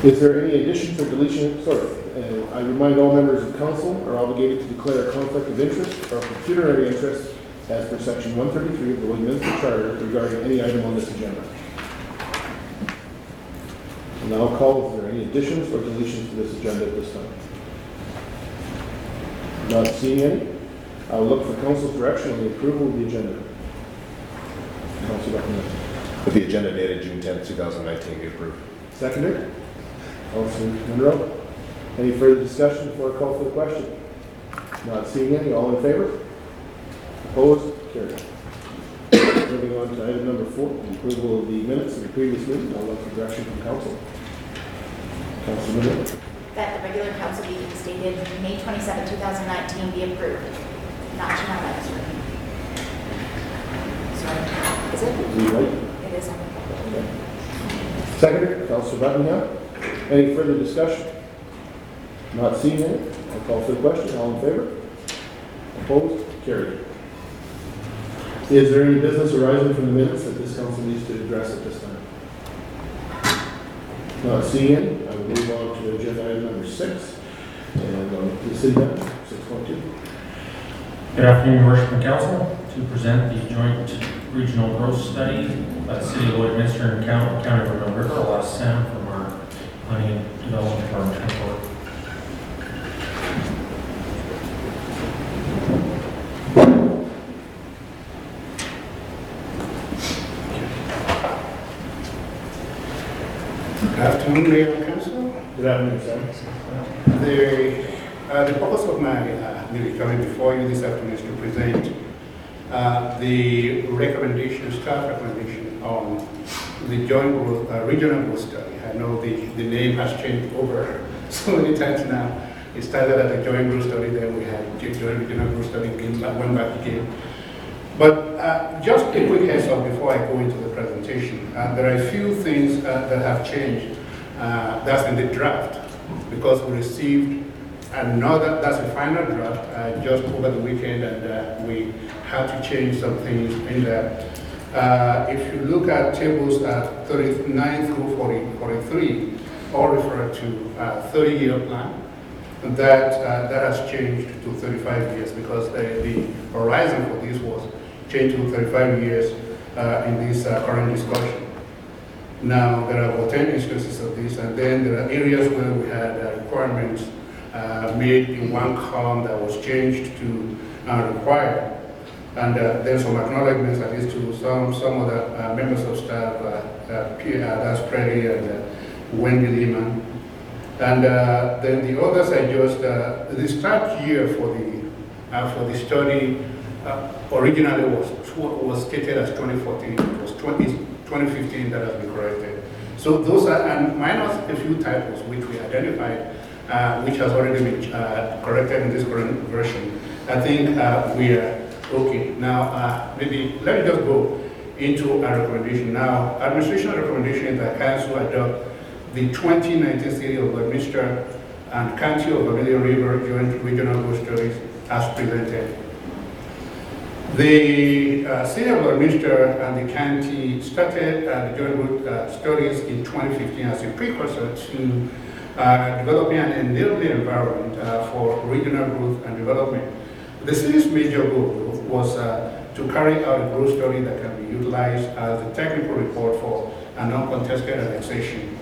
Is there any additions or deletions? I remind all members of council are obligated to declare a conflict of interest or pecuniary interest as per section 133 of the Westminster Charter regarding any item on this agenda. And I'll call if there are any additions or deletions to this agenda at this time. Not seeing any. I'll look for council's direction on the approval of the agenda. Council recommends. With the agenda dated June 10th, 2019, be approved. Seconded. Councilor Monroe. Any further discussion before I call for the question? Not seeing any. All in favor? Opposed? Carried. Moving on to item number 4, the approval of the minutes of the previous meeting. I'll look for direction from council. Councilor Monroe. That the regular council meeting dated May 27, 2019 be approved. Not unanimous. Sorry. Is it? Is he right? It is. Okay. Seconded. Councilor Buckingham. Any further discussion? Not seeing any. I'll call for the question. All in favor? Opposed? Carried. Is there any business arising from the minutes that this council needs to address at this time? Not seeing any. I will move on to agenda item number 6. And the city manager, 6.2. Good afternoon, Your Worship and Council. To present the joint regional growth study by the City of Lloydminster and County of Mill River. I'll ask Sam from our Planning and Development Department to report. Good afternoon, Mayor and Council. Good afternoon, sir. The purpose of my coming before you this afternoon is to present the recommendation, staff recommendation on the joint regional growth study. I know the name has changed over so many times now. It started as a joint growth study, then we had joint regional growth study, went back again. But just a quick heads up before I go into the presentation. There are a few things that have changed. That's in the draft, because we received another, that's the final draft just over the weekend, and we had to change some things in there. If you look at tables 39 through 43, all refer to 30-year plan. That has changed to 35 years because the horizon for this was changed to 35 years in this current discussion. Now, there are about 10 instances of this, and then there are areas where we had requirements made in one column that was changed to required. And there's some acknowledgements, at least to some other members of staff, that's Preddy and Wendy Lehman. And then the others are just the start year for the study originally was stated as 2014. It was 2015 that has been corrected. So those are, and minus a few typos which we identified, which has already been corrected in this current version. I think we are okay. Now, maybe let me just go into our recommendation. Now, administration recommendation is that council adopt the 2019 City of Lloydminster and County of Vermilion River Joint Regional Growth Studies as presented. The City of Lloydminster and the county started the joint growth studies in 2015 as a precursor to developing an enabling environment for regional growth and development. The city's major goal was to carry out a growth study that can be utilized as a technical report for an uncontested annexation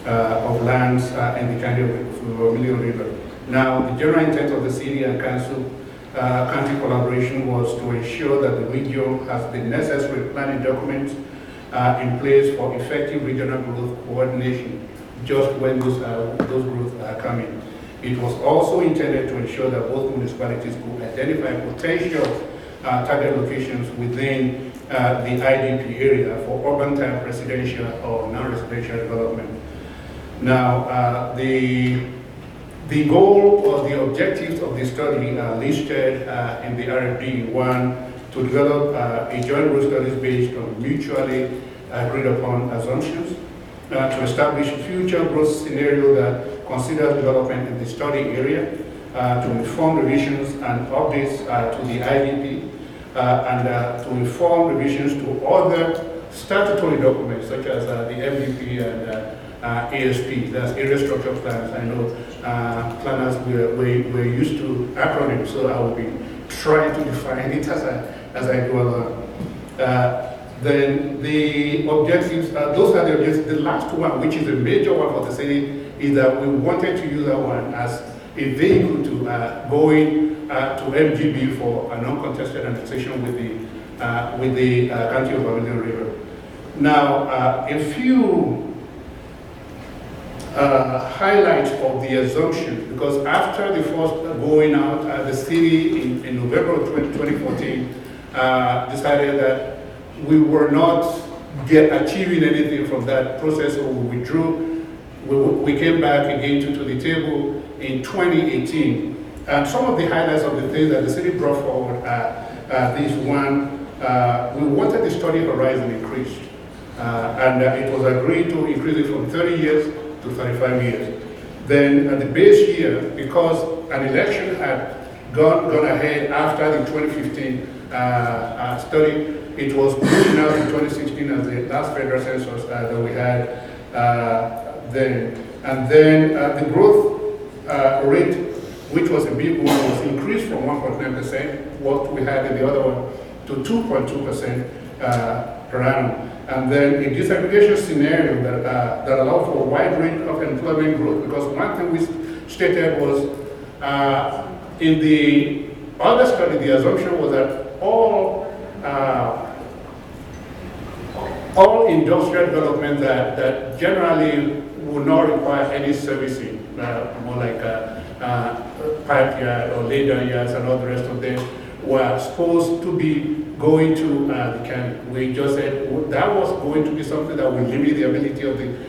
of lands in the county of Vermilion River. Now, the general intent of the city and council county collaboration was to ensure that the region has the necessary planning documents in place for effective regional growth coordination just when those growths are coming. It was also intended to ensure that both municipalities could identify potential target locations within the IDP area for urban type residential or non-residential development. Now, the goal or the objectives of the study are listed in the RFD. One, to develop a joint growth studies based on mutually agreed upon assumptions, to establish future growth scenario that considers development in the study area, to inform revisions and updates to the IDP, and to inform revisions to other statutory documents such as the MVP and ASP, that's area structure plans. I know planners we're used to acronyms, so I will be trying to define it as I go along. Then the objectives, those are the objectives. The last one, which is a major one for the city, is that we wanted to use that one as a vehicle to going to MGB for a non-contested annexation with the County of Vermilion River. Now, a few highlights of the assumption, because after the first going out, the city in November of 2014 decided that we were not achieving anything from that process, so we withdrew. We came back again to the table in 2018. And some of the highlights of the things that the city brought forward are this one, we wanted the study horizon increased. And it was agreed to increase it from 30 years to 35 years. Then at the base year, because an election had gone ahead after the 2015 study, it was pushed out in 2016 as the last federal census that we had then. And then the growth rate, which was a big one, was increased from 1.9%, what we had in the other one, to 2.2% per annum. And then a disaggregation scenario that allowed for a wide range of employment growth, because one thing we stated was in the other study, the assumption was that all industrial development that generally would not require any servicing, more like pipe yard or laydown yards and all the rest of them, were supposed to be going to the county. We just said that was going to be something that would limit the ability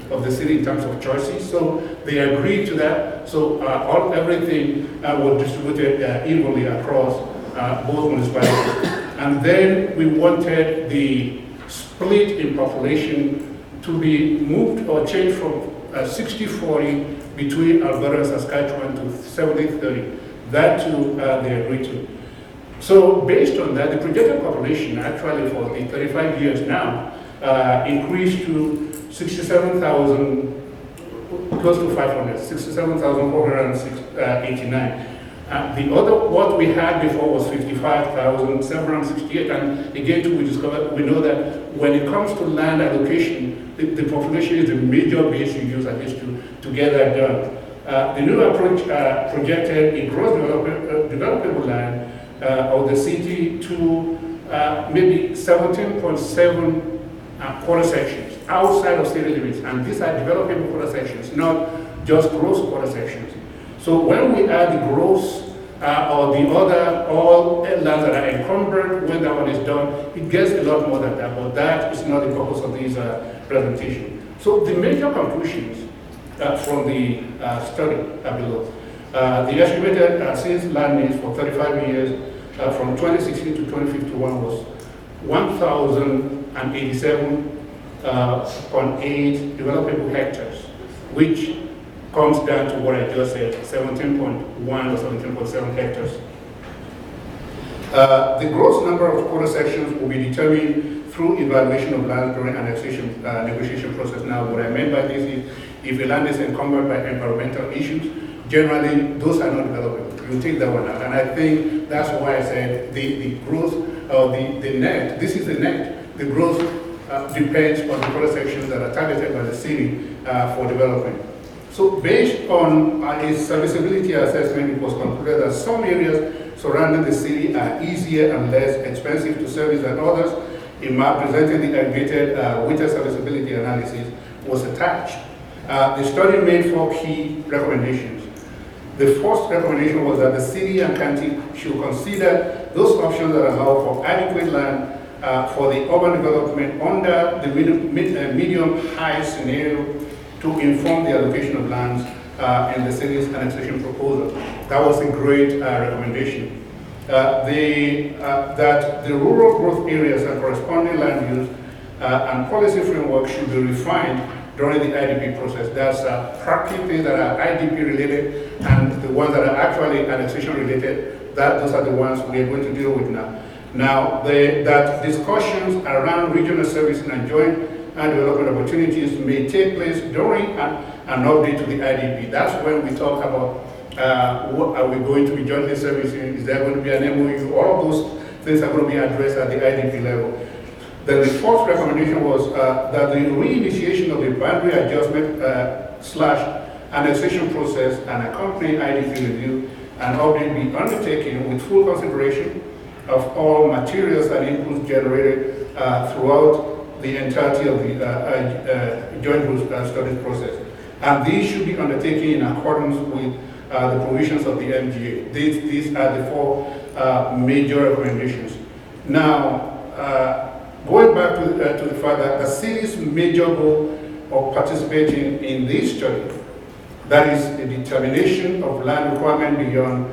of the city in terms of choices. So they agreed to that. So everything was distributed evenly across both municipalities. And then we wanted the split in population to be moved or changed from 60-40 between Alberta and Saskatchewan to 70-30. That too they agreed to. So based on that, the projected population actually for the 35 years now increased to 67,000, close to 500, 67,489. The other, what we had before was 55,768, and again, we discovered, we know that when it comes to land allocation, the population is a major base you use at least to get that done. The new approach projected a gross developable land of the city to maybe 17.7 quarter sections outside of city limits, and these are developable quarter sections, not just gross quarter sections. So when we add the gross or the other, all lands that are encumbered, when that one is done, it gets a lot more than that, but that is not the purpose of this presentation. So the major conclusions from the study are below. The estimated since land needs for 35 years from 2016 to 2051 was 1,087.8 developable hectares, which comes down to what I just said, 17.1 or 17.7 hectares. The gross number of quarter sections will be determined through evaluation of land during annexation negotiation process. Now, what I meant by this is, if the land is encumbered by environmental issues, generally those are not developable. You take that one out, and I think that's why I said the growth or the net. This is the net. The growth depends on the quarter sections that are targeted by the city for development. So based on a serviceability assessment, it was concluded that some areas surrounding the city are easier and less expensive to service than others. A map presenting the aggregated winter serviceability analysis was attached. The study made 4 key recommendations. The first recommendation was that the city and county should consider those options that allow for adequate land for the urban development under the medium-high scenario to inform the allocation of lands in the city's annexation proposal. That was a great recommendation. That the rural growth areas and corresponding land use and policy framework should be refined during the IDP process. That's practically things that are IDP related, and the ones that are actually annexation related, those are the ones we are going to deal with now. Now, that discussions around regional servicing and joint and development opportunities may take place during an update to the IDP. That's when we talk about what are we going to be jointly servicing, is there going to be an MOU, all of those things are going to be addressed at the IDP level. Then the fourth recommendation was that the reinitiation of the boundary adjustment / annexation process and accompanying IDP review and update be undertaken with full consideration of all materials and inputs generated throughout the entirety of the joint group studies process. And these should be undertaken in accordance with the provisions of the MGA. These are the four major recommendations. Now, going back to the fact that the city's major goal of participating in this study, that is the determination of land requirement beyond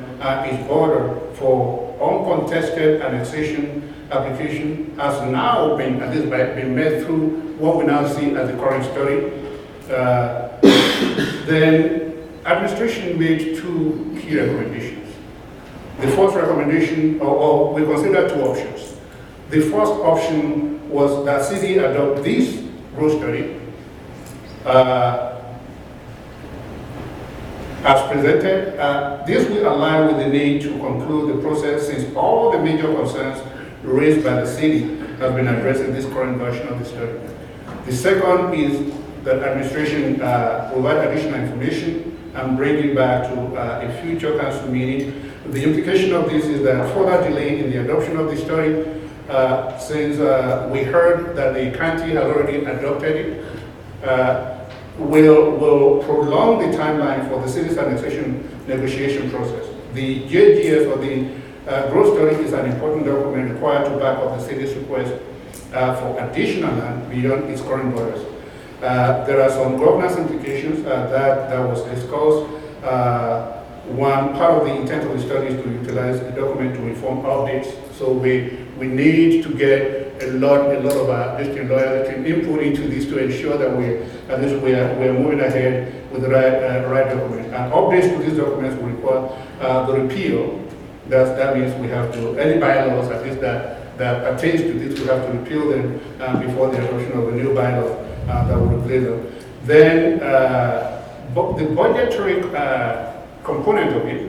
its border for uncontested annexation application, has now been, at least been made through what we now see as the current study. Then administration made two key recommendations. The first recommendation, or we consider two options. The first option was that city adopt this growth study as presented. This will align with the need to conclude the process since all the major concerns raised by the city have been addressed in this current version of the study. The second is that administration provide additional information and bring it back to a future council meeting. The implication of this is that further delay in the adoption of the study, since we heard that the county has already adopted it, will prolong the timeline for the city's annexation negotiation process. The JGS, or the growth study, is an important document required to back up the city's request for additional land beyond its current borders. There are some governance implications that was discussed. One part of the intent of the study is to utilize the document to inform updates. So we need to get a lot of district loyalty input into this to ensure that we are moving ahead with the right document. And updates to these documents will require the repeal. That means we have to, any bylaws at least that pertains to this, we have to repeal them before the adoption of a new bylaw that will replace them. Then the budgetary component of it,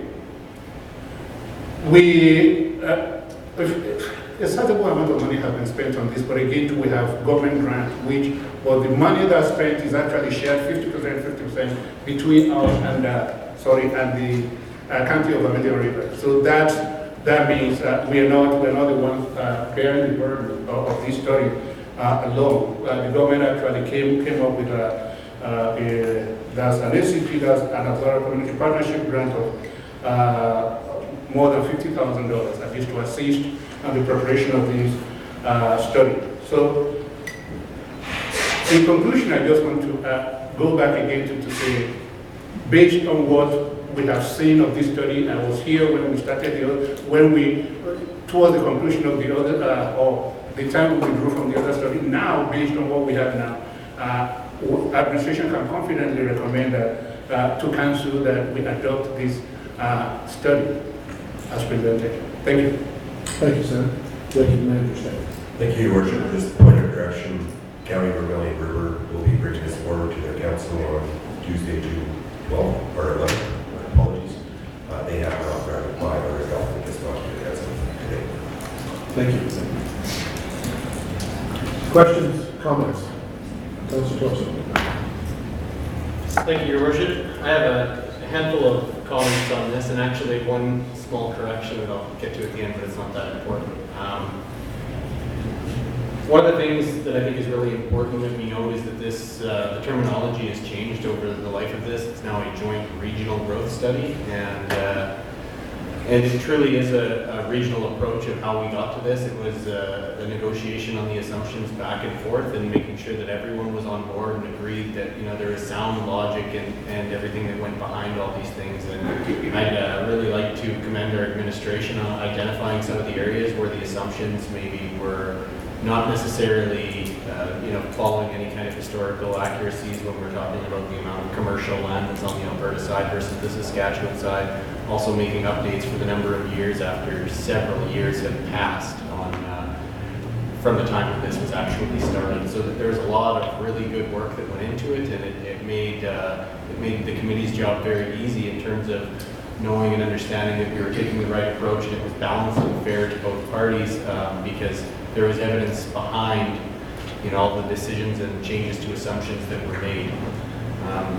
a sizable amount of money has been spent on this, but again, we have government grant, which, well, the money that's spent is actually shared 50% between us and the county of Amelia River. So that means we are not the ones bearing the burden of this study alone. The government actually came up with there's an ACP, that's an Authority Community Partnership grant of more than $50,000, at least to assist in the preparation of this study. So, in conclusion, I just want to go back again to say, based on what we have seen of this study, I was here when we started towards the conclusion of the other, or the time we withdrew from the other study. Now, based on what we have now, administration can confidently recommend that to council that we adopt this study as presented. Thank you. Thank you, Senator. Deputy Manager Stanton. Thank you, Your Worship. Just a point of correction, County of Vermilion River will be bringing this forward to their council on Tuesday, June 12th, or 11th. Apologies. They have not ratified or adopted this document as of today. Thank you. Questions, comments? Councilor Thompson. Thank you, Your Worship. I have a handful of comments on this, and actually one small correction that I'll get to at the end, but it's not that important. One of the things that I think is really important that we know is that this, the terminology has changed over the life of this. It's now a joint regional growth study, and it truly is a regional approach of how we got to this. It was a negotiation on the assumptions back and forth, and making sure that everyone was on board and agreed that there is sound logic and everything that went behind all these things. And I'd really like to commend our administration on identifying some of the areas where the assumptions maybe were not necessarily following any kind of historical accuracies when we're talking about the amount of commercial land that's on the Alberta side versus the Saskatchewan side. Also making updates for the number of years after several years have passed on from the time that this was actually started. So that there was a lot of really good work that went into it, and it made the committee's job very easy in terms of knowing and understanding that we were taking the right approach and it was balanced and fair to both parties, because there was evidence behind, you know, all the decisions and changes to assumptions that were made.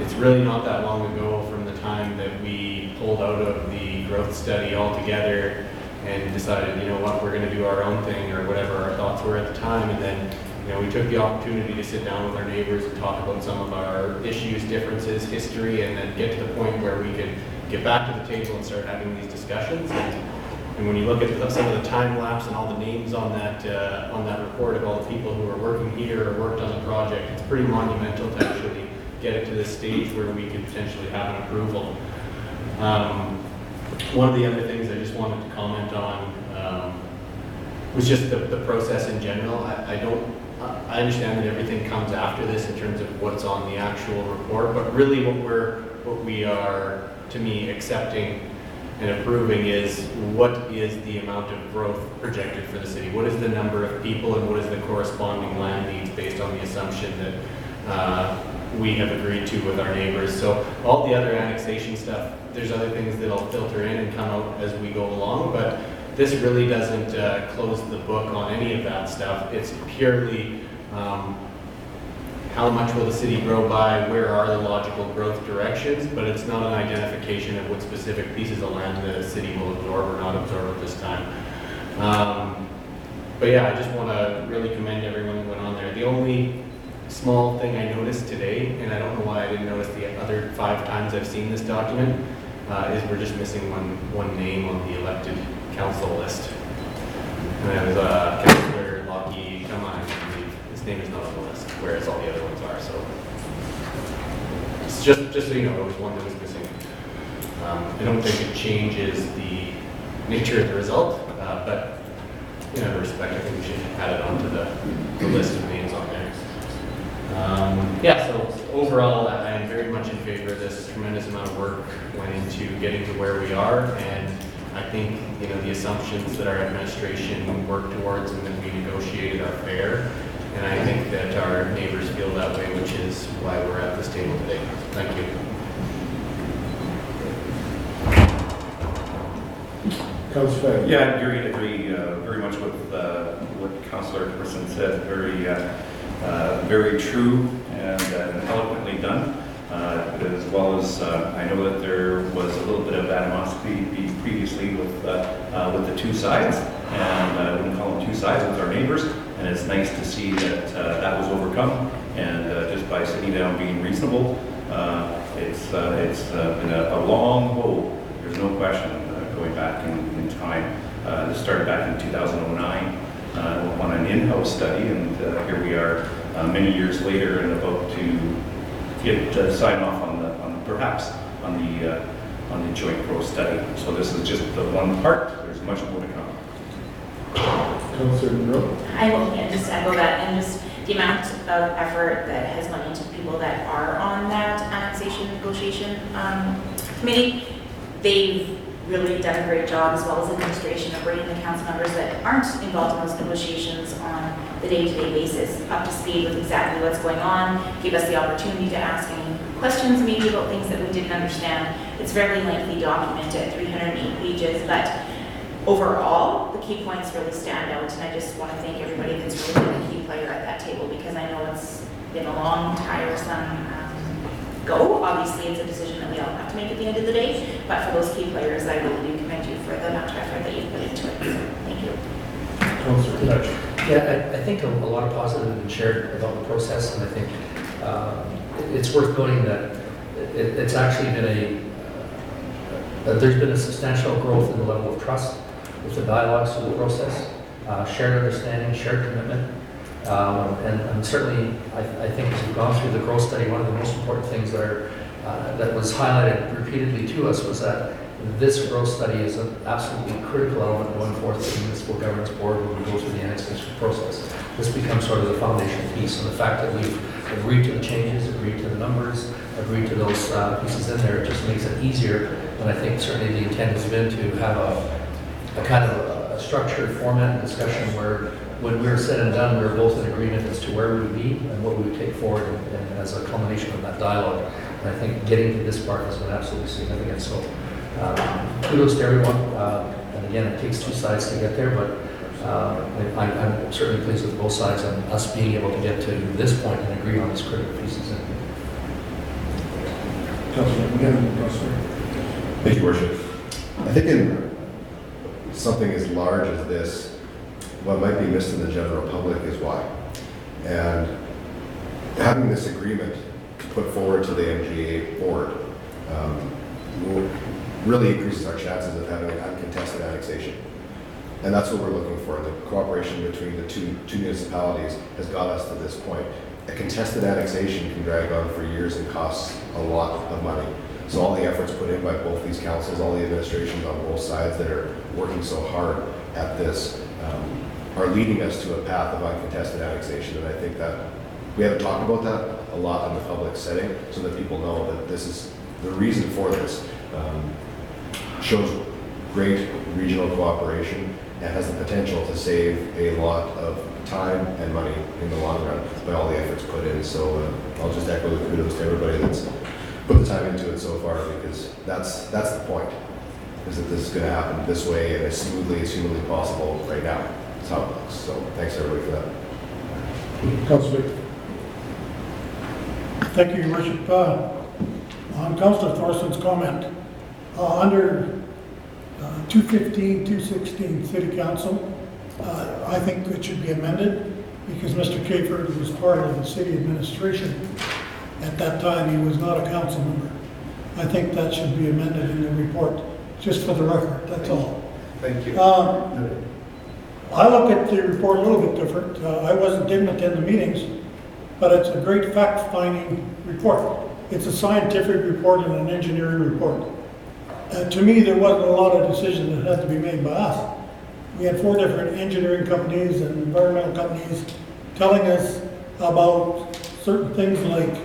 It's really not that long ago from the time that we pulled out of the growth study altogether and decided, you know what, we're going to do our own thing or whatever our thoughts were at the time. And then, you know, we took the opportunity to sit down with our neighbors and talk about some of our issues, differences, history, and then get to the point where we could get back to the table and start having these discussions. And when you look at some of the time lapse and all the names on that report of all the people who are working here or worked on the project, it's pretty monumental to actually get it to this stage where we could potentially have an approval. One of the other things I just wanted to comment on was just the process in general. I understand that everything comes after this in terms of what's on the actual report, but really what we are, to me, accepting and approving is what is the amount of growth projected for the city? What is the number of people and what is the corresponding land needs based on the assumption that we have agreed to with our neighbors? So all the other annexation stuff, there's other things that'll filter in and come out as we go along, but this really doesn't close the book on any of that stuff. It's purely how much will the city grow by, where are the logical growth directions, but it's not an identification of what specific pieces of land the city will absorb or not absorb at this time. But yeah, I just want to really commend everyone who went on there. The only small thing I noticed today, and I don't know why I didn't notice the other 5 times I've seen this document, is we're just missing one name on the elected council list. And that was Councillor Lockie Kamai, I believe. His name is not on the list, whereas all the other ones are. So it's just so you know, there was one that was missing. I don't think it changes the nature of the result, but in other respect, I think we should add it onto the list of names on there. Yeah, so overall, I am very much in favor of this. A tremendous amount of work went into getting to where we are, and I think, you know, the assumptions that our administration worked towards and that we negotiated are fair, and I think that our neighbors feel that way, which is why we're at this table today. Thank you. Councillor Fagin. Yeah, I agree very much with what Councillor Person said. Very true and eloquently done. As well as I know that there was a little bit of animosity previously with the 2 sides, and I wouldn't call them 2 sides, with our neighbors. And it's nice to see that that was overcome. And just by sitting down, being reasonable, it's been a long haul. There's no question. Going back in time, this started back in 2009 on an in-house study, and here we are many years later and about to get sign off on the joint growth study. So this is just the one part. There's much more to come. Councillor Monroe. I will just echo that, and just the amount of effort that has gone into people that are on that annexation negotiation committee. They've really done a great job, as well as administration, of bringing the council members that aren't involved in those negotiations on the day-to-day basis up to speed with exactly what's going on, give us the opportunity to ask any questions maybe about things that we didn't understand. It's a very lengthy document at 308 pages, but overall, the key points really stand out, and I just want to thank everybody that's really been a key player at that table, because I know it's been a long, tiresome go. Obviously, it's a decision that we all have to make at the end of the day, but for those key players, I really do commend you for the amount of effort that you've put into it. So, thank you. Councillor Fletcher. Yeah, I think a lot of positive has been shared about the process, and I think it's worth noting that it's actually been there's been a substantial growth in the level of trust with the dialogues through the process, shared understanding, shared commitment. And certainly, I think as we've gone through the growth study, one of the most important things that was highlighted repeatedly to us was that this growth study is an absolutely critical element going forth with the Municipal Governance Board when we go through the annexation process. This becomes sort of the foundation piece, and the fact that we've agreed to the changes, agreed to the numbers, agreed to those pieces in there, it just makes it easier. And I think certainly the intent has been to have a kind of a structured format and discussion where when we were said and done, we were both in agreement as to where we would be and what we would take forward and as a culmination of that dialogue. And I think getting to this part has been absolutely significant. So kudos to everyone. And again, it takes two sides to get there, but I'm certainly pleased with both sides and us being able to get to this point and agree on these critical pieces. Councilor McGinn, Councilor. Thank you, Worship. I think in something as large as this, what might be missed in the general public is why. And having this agreement put forward to the MGA board will really increases our chances of having an uncontested annexation. And that's what we're looking for. The cooperation between the two municipalities has got us to this point. A contested annexation can drag on for years and costs a lot of money. So all the efforts put in by both these councils, all the administrations on both sides that are working so hard at this are leading us to a path of uncontested annexation. And I think that we haven't talked about that a lot in the public setting so that people know that this is the reason for this. Shows great regional cooperation and has the potential to save a lot of time and money in the long run by all the efforts put in. So I'll just echo the kudos to everybody that's put the time into it so far, because that's the point, is that this is going to happen this way and as smoothly as humanly possible right now. That's how it looks. So thanks everybody for that. Councilor. Thank you, Your Worship. On Councilor Thorson's comment, under 215, 216 City Council, I think it should be amended because Mr. Kayford was part of the city administration. At that time, he was not a council member. I think that should be amended in the report, just for the record, that's all. Thank you. I look at the report a little bit different. I didn't attend the meetings, but it's a great fact-finding report. It's a scientific report and an engineering report. To me, there wasn't a lot of decisions that had to be made by us. We had 4 different engineering companies and environmental companies telling us about certain things like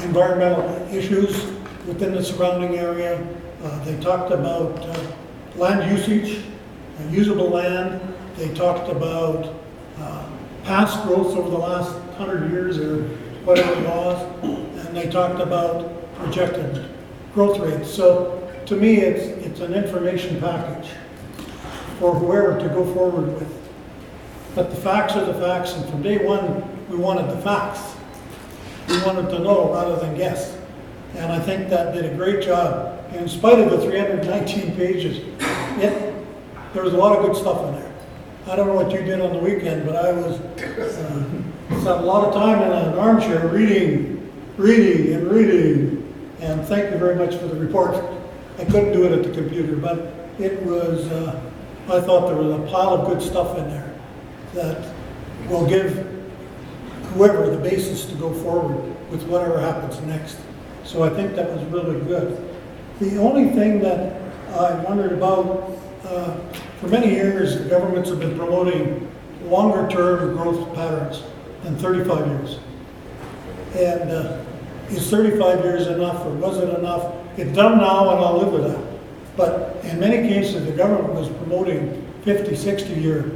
environmental issues within the surrounding area. They talked about land usage, usable land. They talked about past growth over the last 100 years or whatever it was. And they talked about projected growth rates. So to me, it's an information package for whoever to go forward with. But the facts are the facts, and from day one, we wanted the facts. We wanted to know rather than guess. And I think that did a great job. And in spite of the 319 pages, there was a lot of good stuff in there. I don't know what you did on the weekend, but I was spent a lot of time in an armchair reading. And thank you very much for the report. I couldn't do it at the computer, but it was, I thought there was a pile of good stuff in there that will give whoever the basis to go forward with whatever happens next. So I think that was really good. The only thing that I wondered about, for many years, the governments have been promoting longer-term growth patterns than 35 years. And is 35 years enough, or was it enough? It's done now, and I'll live with that. But in many cases, the government was promoting 50, 60-year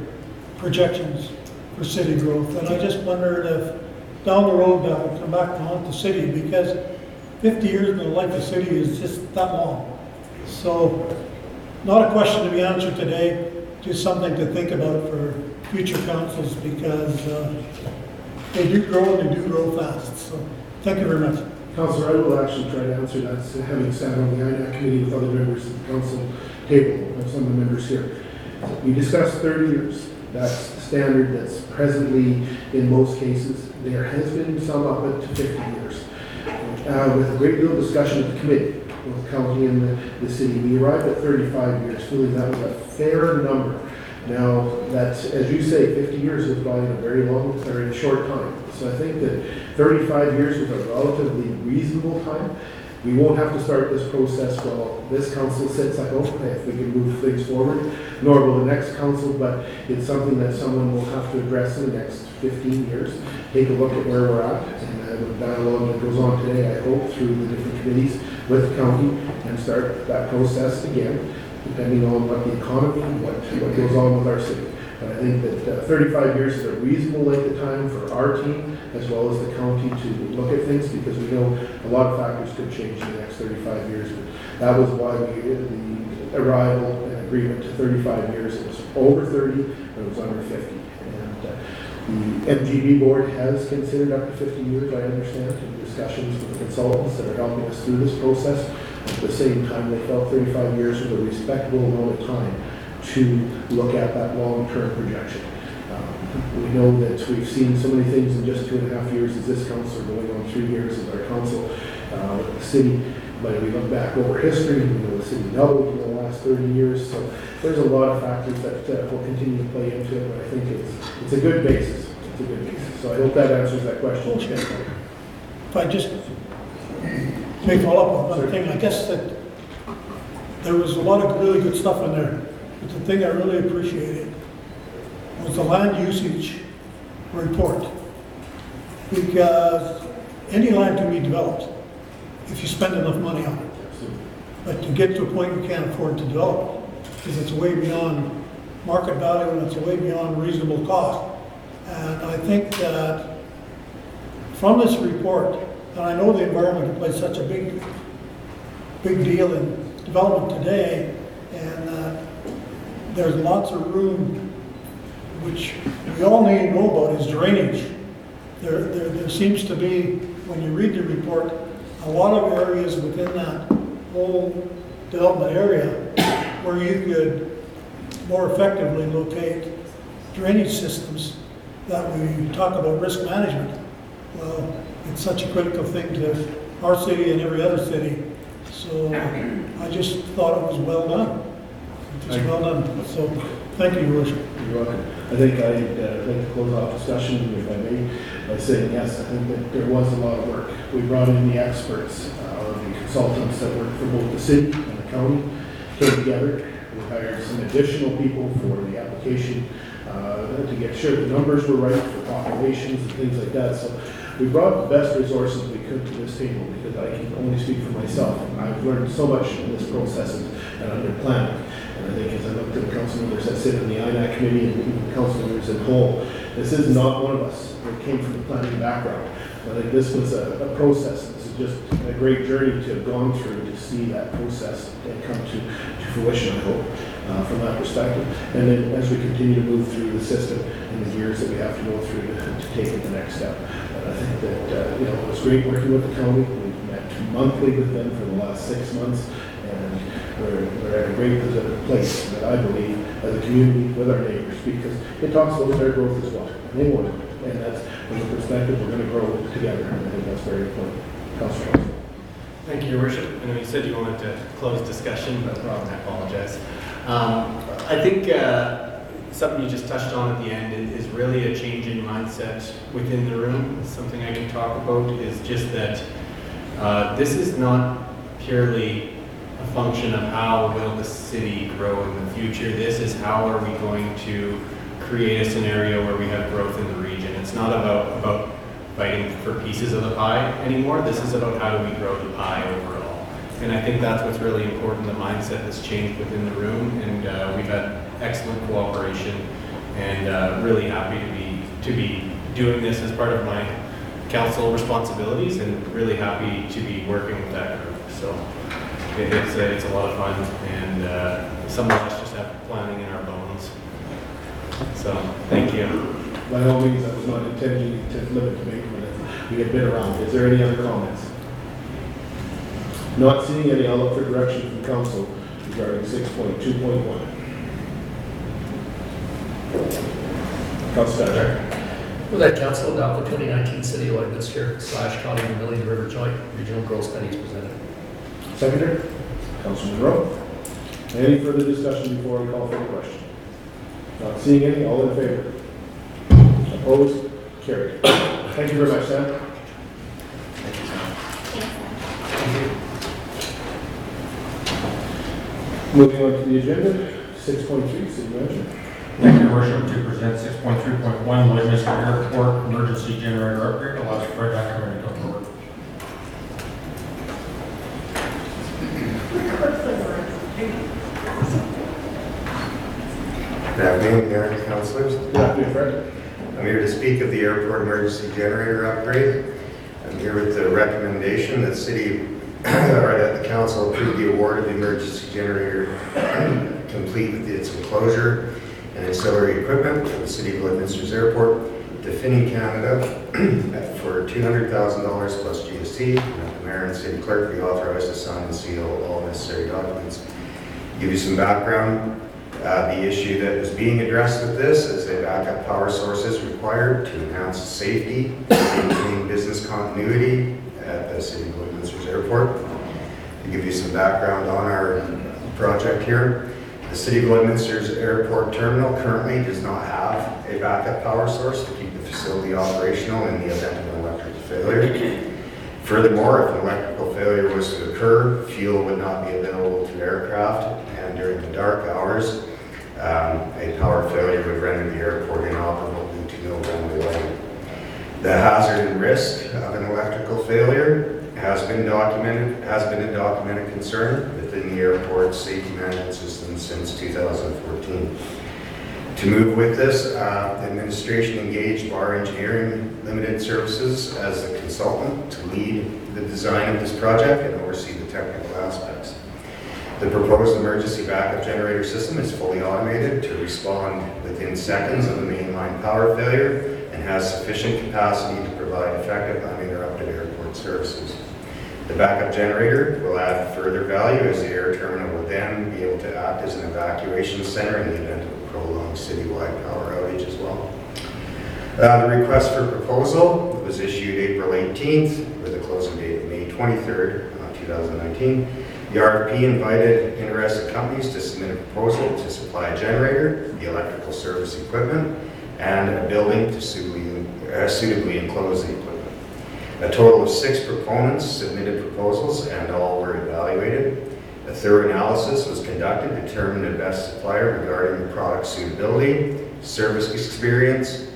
projections for city growth. And I just wondered if down the road that would come back to haunt the city, because 50 years in the life of the city is just that long. So, not a question to be answered today, just something to think about for future councils, because they do grow and they do grow fast. So, thank you very much. Councilor, I will actually try to answer that, having sat on the INAC committee with other members of the council table, some of the members here. We discussed 30 years. That's the standard that's presently in most cases. There has been some up to 50 years. With a great deal of discussion at the committee, both county and the city, we arrived at 35 years, feeling that was a fair number. Now, that's, as you say, 50 years is by a very long, very short time. So I think that 35 years was a relatively reasonable time. We won't have to start this process while this council sits, I hope, if we can move things forward, nor will the next council, but it's something that someone will have to address in the next 15 years. Take a look at where we're at, and the dialogue that goes on today, I hope, through the different committees with the county, and start that process again, depending on what the economy and what goes on with our city. And I think that 35 years is a reasonable length of time for our team as well as the county to look at things, because we know a lot of factors could change in the next 35 years. That was why we did the arrival and agreement to 35 years. It was over 30, and it was under 50. And the MGB board has considered up to 50 years, I understand, in discussions with the consultants that are helping us through this process. At the same time, they felt 35 years was a respectable amount of time to look at that long-term projection. We know that we've seen so many things in just 2.5 years as this council, going on 3 years as our council. The city, but we look back over history, we know the city doubled in the last 30 years, so there's a lot of factors that will continue to play into it, but I think it's a good basis. It's a good basis. So I hope that answers that question. If I just may follow up on one thing, I guess that there was a lot of really good stuff in there, but the thing I really appreciated was the land usage report. Because any land can be developed if you spend enough money on it. But to get to a point you can't afford to develop it, because it's way beyond market value and it's way beyond reasonable cost. And I think that from this report, and I know the environment plays such a big deal in development today, and there's lots of room, which we all need to know about, is drainage. There seems to be, when you read the report, a lot of areas within that whole development area where you could more effectively locate drainage systems that we talk about risk management. Well, it's such a critical thing to our city and every other city. So I just thought it was well done. Just well done. So thank you, Your Worship. You're welcome. I think I'd like to close off discussion, if I may, by saying yes, I think that there was a lot of work. We brought in the experts, the consultants that work for both the city and the county, came together. We hired some additional people for the application to get sure the numbers were right for populations and things like that. So we brought the best resources we could to this table, because I can only speak for myself. I've learned so much in this process and under planning. And I think as I look to the council members that sit in the INAC committee and even the council members in whole, this is not one of us that came from the planning background. I think this was a process. This is just a great journey to have gone through to see that process and come to fruition, I hope, from that perspective. And then as we continue to move through the system and the years that we have to go through to take it the next step. And I think that, it was great working with the county. We've met monthly with them for the last 6 months. And we're at a great place that I believe as a community with our neighbors, because it talks about their growth as well. And they want it. And that's from the perspective we're going to grow together. And I think that's very important. Councilor. Thank you, Your Worship. I know you said you wanted to close discussion, but I apologize. I think something you just touched on at the end is really a change in mindset within the room. Something I can talk about is just that this is not purely a function of how will the city grow in the future. This is how are we going to create a scenario where we have growth in the region. It's not about fighting for pieces of the pie anymore. This is about how do we grow the pie overall. And I think that's what's really important. The mindset has changed within the room, and we've had excellent cooperation, and really happy to be doing this as part of my council responsibilities, and really happy to be working with that group. So it's a lot of fun, and some of us just have planning in our bones. So thank you. By all means, that was not intended to limit to me, but we had been around. Is there any other comments? Not seeing any, I'll look for direction from council regarding 6.2.1. Councilor Stadler. Will that council adopt the 2019 City of Lloydminster / County of Vermilion River Joint Regional Growth Studies presented? Seconder, Councilor Monroe. Any further discussion before I call for the question? Not seeing any, all in favor? Opposed? Carried. Thank you very much, Sam. Moving on to the agenda, 6.3, City Manager. Thank you, Your Worship, to present 6.3.1 Lloydminster Airport Emergency Generator Upgrade. I'll ask Fred Ackerman to come forward. Good afternoon, Mayor and Councilors. Good afternoon, Fred. I'm here to speak of the airport emergency generator upgrade. I'm here with the recommendation that that the council approve the award of the emergency generator complete with its enclosure and ancillary equipment for the City of Lloydminster's Airport to Finney Canada for $200,000 plus GST. And the Mayor and City Clerk be authorized to sign and seal all necessary documents. Give you some background. The issue that is being addressed with this is a backup power source is required to enhance safety and maintain business continuity at the City of Lloydminster's Airport. To give you some background on our project here, the City of Lloydminster's Airport terminal currently does not have a backup power source to keep the facility operational in the event of an electrical failure. Furthermore, if an electrical failure was to occur, fuel would not be available to aircraft, and during the dark hours, a power failure would render the airport inoperable due to no runway lighting. The hazard and risk of an electrical failure has been a documented concern within the airport's safety management system since 2014. To move with this, the administration engaged Bar Engineering Limited Services as the consultant to lead the design of this project and oversee the technical aspects. The proposed emergency backup generator system is fully automated to respond within seconds of a mainline power failure and has sufficient capacity to provide effective uninterrupted airport services. The backup generator will add further value as the air terminal will then be able to act as an evacuation center in the event of a prolonged citywide power outage as well. The request for proposal was issued April 18th with a closing date of May 23rd, 2019. The RFP invited interested companies to submit a proposal to supply a generator, the electrical service equipment, and a building to suitably enclose the equipment. A total of 6 proponents submitted proposals and all were evaluated. A thorough analysis was conducted to determine the best supplier regarding the product suitability, service experience,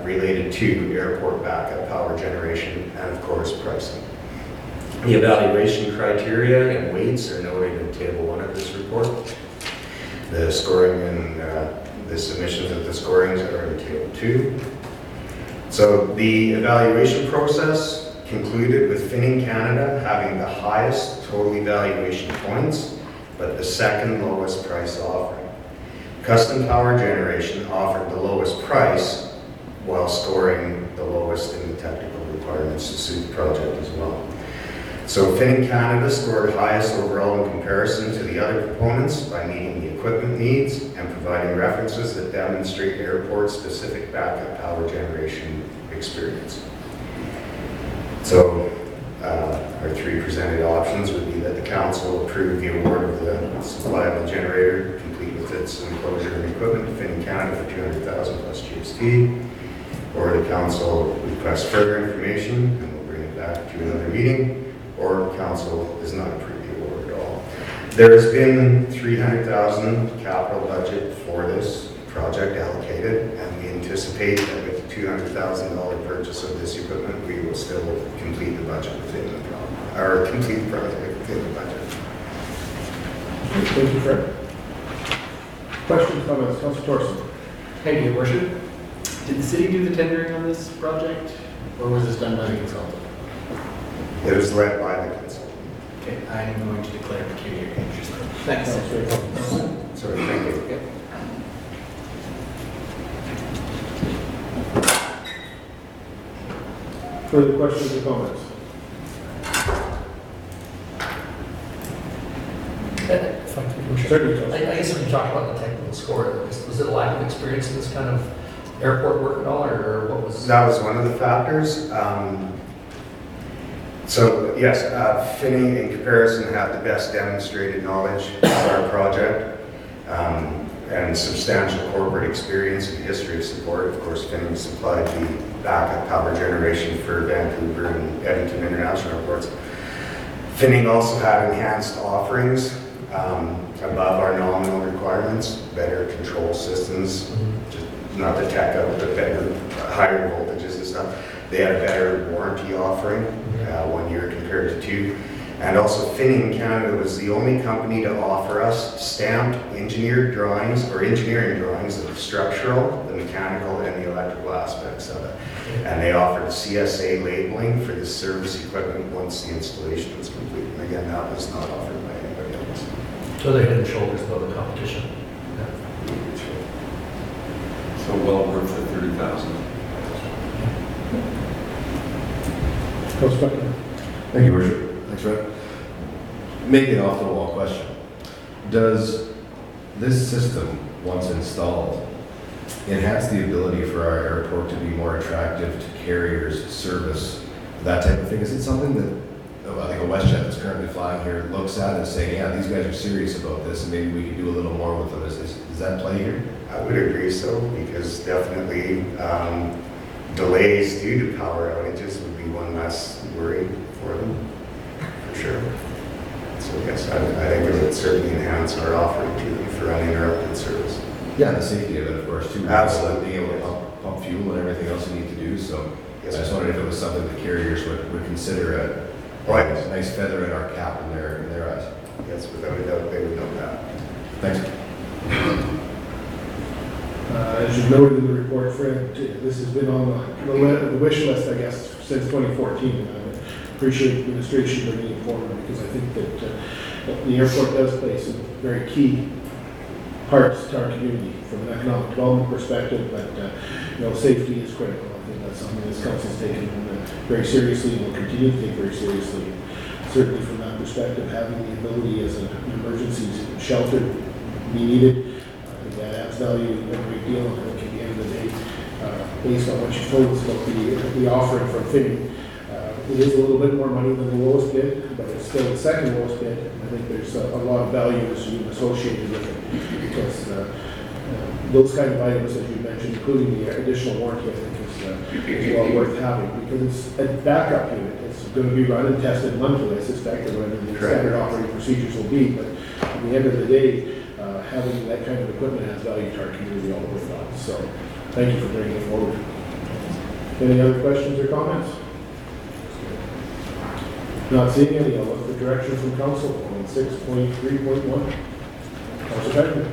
related to airport backup power generation, and of course pricing. The evaluation criteria and weights are noted in Table 1 of this report. The scoring and the submissions of the scorings are in Table 2. So the evaluation process concluded with Finning Canada having the highest total evaluation points, but the second lowest price offering. Custom Power Generation offered the lowest price while scoring the lowest in the technical requirements to suit the project as well. So Finning Canada scored highest overall in comparison to the other proponents by meeting the equipment needs and providing references that demonstrate airport-specific backup power generation experience. So our 3 presented options would be that the council approve the award of the supply of the generator, complete with its enclosure and equipment to Finning Canada for $200,000 plus GST, or the council requests further information and we'll bring it back to another meeting, or council does not approve the award at all. There has been $300,000 capital budget for this project allocated, and we anticipate that with the $200,000 purchase of this equipment, we will still complete the budget within the project, or complete the project within the budget. Thank you, Fred. Questions, comments? Councilor Thorson. Thank you, Your Worship. Did the city do the tendering on this project, or was this done by the consultant? It was led by the consultant. Okay, I am going to declare pecuniary interest. Thanks. So thank you. Okay. Further questions or comments? If I could, Worship. Certainly, Councilor. I guess when you talk about the technical score, was it a lack of experience in this kind of airport work at all, or what was? That was one of the factors. So yes, Finning in comparison had the best demonstrated knowledge of our project and substantial corporate experience and history of support. Of course, Finning supplied the backup power generation for Vancouver and Edmonton International Airports. Finning also had enhanced offerings above our nominal requirements, better control systems, just not the tech out, but better, higher voltages and stuff. They had a better warranty offering, 1 year compared to 2. And also Finning Canada was the only company to offer us stamped engineered drawings or engineering drawings of the structural, the mechanical, and the electrical aspects of it. And they offered CSA labeling for the service equipment once the installation was complete. And again, that was not offered by anybody else. So they're head and shoulders above the competition. So well worth the 30,000. Councilor Buckingham. Thank you, Worship. Thanks, Red. Maybe an off-the-wall question. Does this system, once installed, enhance the ability for our airport to be more attractive to carriers, service, that type of thing? Is it something that, I think a WestJet that's currently flying here looks at and saying, yeah, these guys are serious about this and maybe we could do a little more with them? Does that play here? I would agree so, because definitely delays due to power outages would be one less worry for them, for sure. So yes, I think it would certainly enhance our offering to them for uninterrupted service. Yeah, and the safety of it, of course, too. Absolutely. Being able to pump fuel and everything else you need to do, so I just wondered if it was something the carriers would consider a nice feather in our cap in their eyes. Yes, without a doubt, they would know that. Thanks. As you noted in the report, Fred, this has been on the wish list, I guess, since 2014. I appreciate the administration bringing it forward, because I think that the airport does play some very key parts to our community from an economic development perspective, but safety is critical. I think that's something this council's taken very seriously and will continue to take very seriously. Certainly from that perspective, having the ability as an emergency shelter be needed, I think that adds value a great deal. And I think at the end of the day, based on what you told us about the offering from Finning, it is a little bit more money than the lowest bid, but it's still the second lowest bid. And I think there's a lot of value associated with it, because those kind of items that you mentioned, including the additional warranty, I think is well worth having, because it's a backup unit. It's going to be run and tested monthly, I suspect, or whatever the standard operating procedures will be. But at the end of the day, having that kind of equipment adds value to our community all the way around. So thank you for bringing it forward. Any other questions or comments? Not seeing any, I'll look for direction from council on 6.3.1. Councilor Beckman.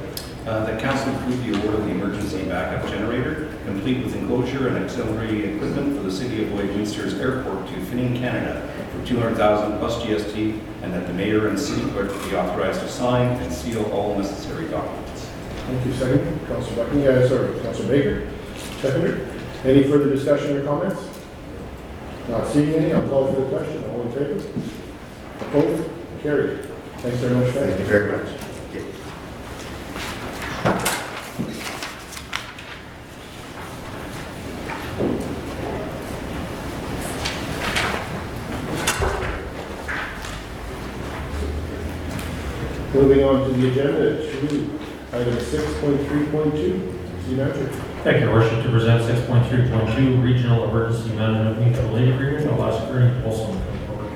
The council approved the award of the emergency backup generator, complete with enclosure and auxiliary equipment for the city of Lloydminster's airport to Finning Canada for $200,000 plus GST, and that the mayor and city clerk be authorized to sign and seal all necessary documents. Thank you, second. Councilor Buckingham, Councilor Baker, seconder. Any further discussion or comments? Not seeing any, I'll call for the question. All in favor? Opposed? Carried. Thanks very much, Fred. Thank you very much. Moving on to the agenda, item 6.3.2. City Manager. Thank you, Your Worship. To present 6.3.2 Regional Emergency Management Mutual Aid Agreement, I'll ask Ernie Olson to come forward.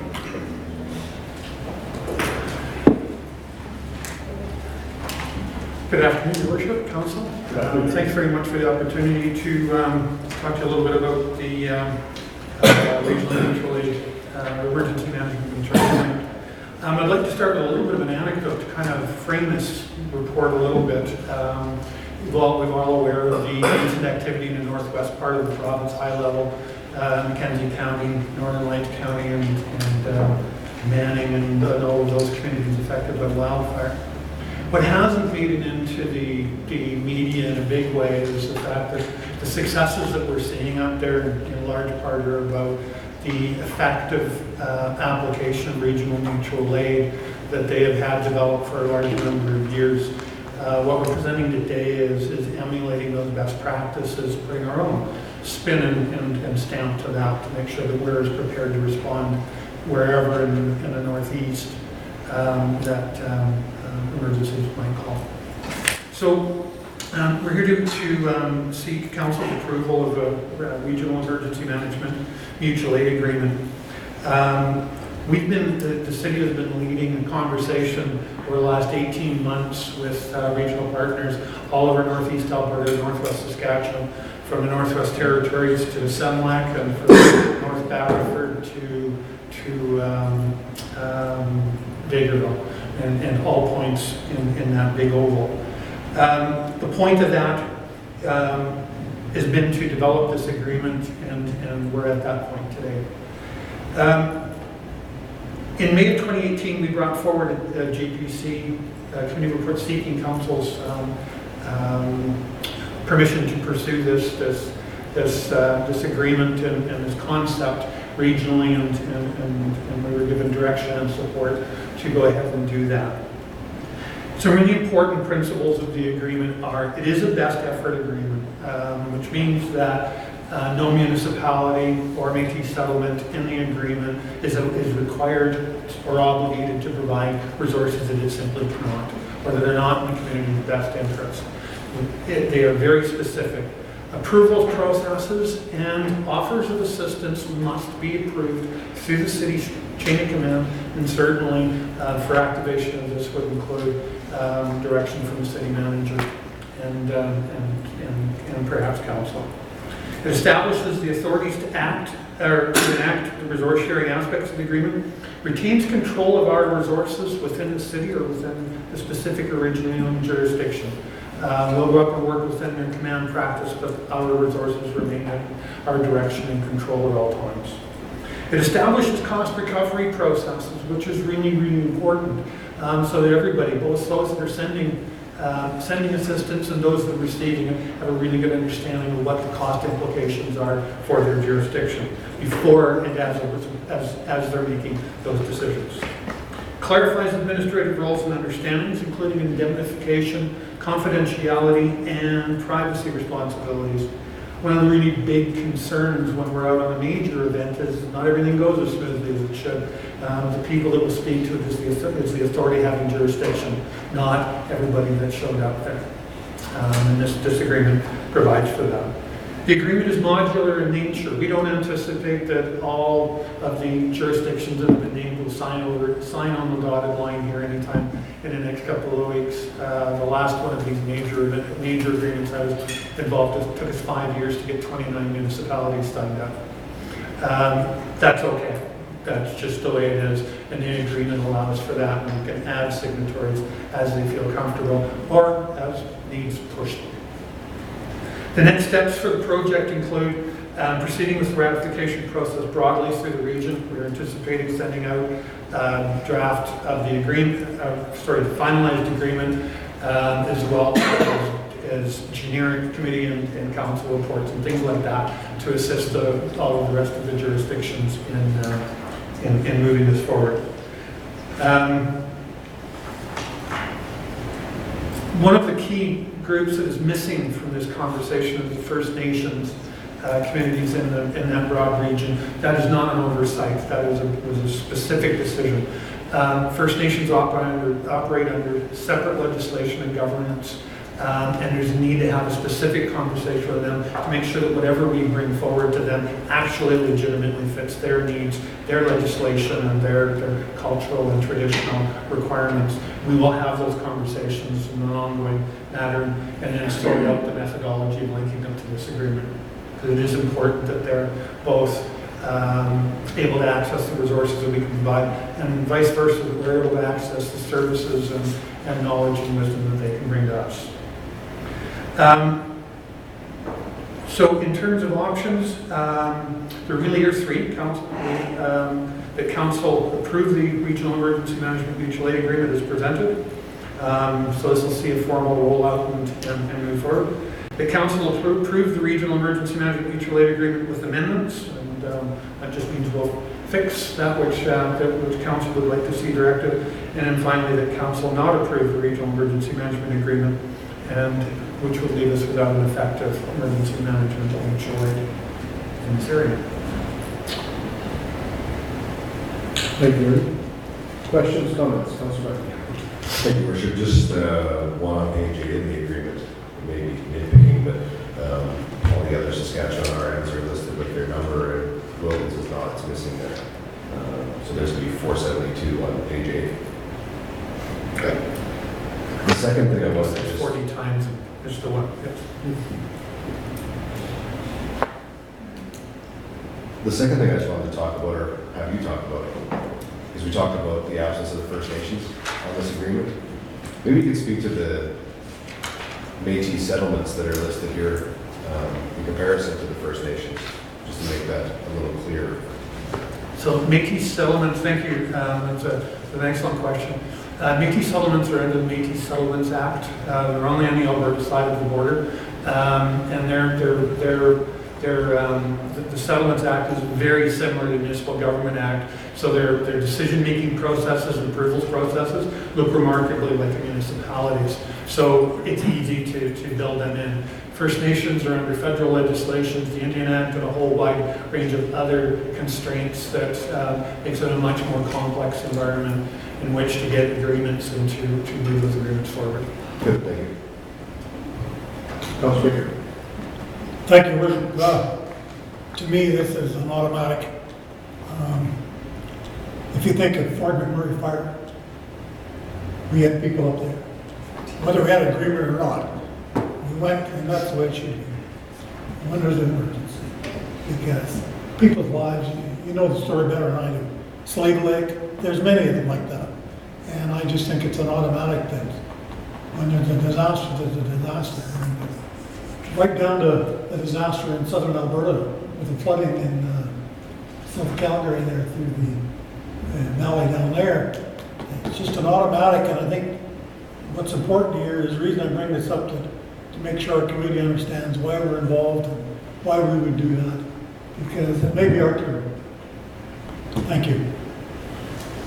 Good afternoon, Your Worship, Council. Good afternoon. Thanks very much for the opportunity to talk to you a little bit about the Regional Mutual Aid Emergency Management Agreement. I'd like to start with a little bit of an anecdote to kind of frame this report a little bit. We're all aware of the recent activity in the northwest part of the province, high level, Mackenzie County, Northern Lights County, and Manning, and all of those communities affected by wildfire. What hasn't made it into the media in a big way is the fact that the successes that we're seeing out there in large part are about the effective application of regional mutual aid that they have had developed for a large number of years. What we're presenting today is emulating those best practices, putting our own spin and stamp to that to make sure that we're as prepared to respond wherever in the Northeast that emergencies might call. So we're here to seek council's approval of a regional emergency management mutual aid agreement. The city has been leading a conversation over the last 18 months with regional partners all over Northeast Alberta, Northwest Saskatchewan, from the Northwest Territories to Semlec, and from North Battleford to Vegreville and all points in that big oval. The point of that has been to develop this agreement, and we're at that point today. In May of 2018, we brought forward a GPC committee report seeking council's permission to pursue this agreement and this concept regionally, and we were given direction and support to go ahead and do that. Some really important principles of the agreement are: it is a best effort agreement, which means that no municipality or Métis settlement in the agreement is required or obligated to provide resources that it simply cannot, or that are not in the community's best interest. They are very specific. Approvals processes and offers of assistance must be approved through the city's chain of command, and certainly for activation of this would include direction from the city manager and perhaps council. It establishes the authorities to act or to enact the resource sharing aspects of the agreement, retains control of our resources within the city or within the specific originating jurisdiction. We'll go up and work within their command practice, but our resources remain in our direction and control at all times. It establishes cost recovery processes, which is really, really important, so that everybody, both those that are sending assistance and those that are receiving it, have a really good understanding of what the cost implications are for their jurisdiction before and as they're making those decisions. Clarifies administrative roles and understandings, including indemnification, confidentiality, and privacy responsibilities. One of the really big concerns when we're out on a major event is not everything goes as smoothly as it should. The people that will speak to it is the authority having jurisdiction, not everybody that showed up there. And this agreement provides for that. The agreement is modular in nature. We don't anticipate that all of the jurisdictions that have been named will sign on the dotted line here anytime in the next couple of weeks. The last one of these major agreements I was involved with took us 5 years to get 29 municipalities signed up. That's okay. That's just the way it is, and the agreement allows for that, and you can add signatories as they feel comfortable or as needs pushed. The next steps for the project include proceeding with the ratification process broadly through the region. We're anticipating sending out draft of the agreement, the finalized agreement, as well as generic committee and council reports and things like that to assist all of the rest of the jurisdictions in moving this forward. One of the key groups that is missing from this conversation is the First Nations communities in that broad region. That is not an oversight. That was a specific decision. First Nations operate under separate legislation and governance, and there's a need to have a specific conversation with them to make sure that whatever we bring forward to them actually legitimately fits their needs, their legislation, and their cultural and traditional requirements. We will have those conversations in an ongoing matter and then sort out the methodology of linking them to this agreement. Because it is important that they're both able to access the resources that we can provide, and vice versa, that we're able to access the services and knowledge and wisdom that they can bring to us. So in terms of options, there really are three. The council approved the Regional Emergency Management Mutual Aid Agreement as presented. So this will see a formal rollout and move forward. The council approved the Regional Emergency Management Mutual Aid Agreement with amendments, and that just means we'll fix that which council would like to see directed. And then finally, the council not approve the Regional Emergency Management Agreement, and which would leave us without an effective emergency management mutual aid in this area. Thank you. Questions, comments? Councilor Martin. Thank you, Worship. Just one on page 8 in the agreement. Maybe nitpicking, but all the other Saskatchewan RNs are listed with their number, and Wilkins is not. It's missing there. So there's going to be 472 on page 8. Okay. The second thing I wanted to just... 40 times is the one, yes. The second thing I just wanted to talk about, or have you talk about, is we talked about the absence of the First Nations on this agreement. Maybe you could speak to the Métis settlements that are listed here in comparison to the First Nations, just to make that a little clearer. So Métis settlements, thank you. That's an excellent question. Métis settlements are under the Métis Settlements Act. They're only on the Alberta side of the border, and the Settlements Act is very similar to the Municipal Government Act. So their decision-making processes and approvals processes look remarkably like the municipalities. So it's easy to build them in. First Nations are under federal legislation, the Indian Act, and a whole wide range of other constraints that makes it a much more complex environment in which to get agreements and to move those agreements forward. Good, thank you. Councilor Baker. Thank you, Worship. To me, this is an automatic. If you think of Fort McMurray Fire, we had people up there. Whether we had an agreement or not, we went, and that's the way it should be. When there's an emergency, because people's lives, you know the story better than I do. Slave Lake, there's many of them like that. And I just think it's an automatic that when there's a disaster, there's a disaster. And right down to the disaster in southern Alberta with the flooding in South Calgary there through the valley down there. It's just an automatic, and I think what's important here is the reason I bring this up to make sure our community understands why we're involved and why we would do that, because it may be our turn. Thank you.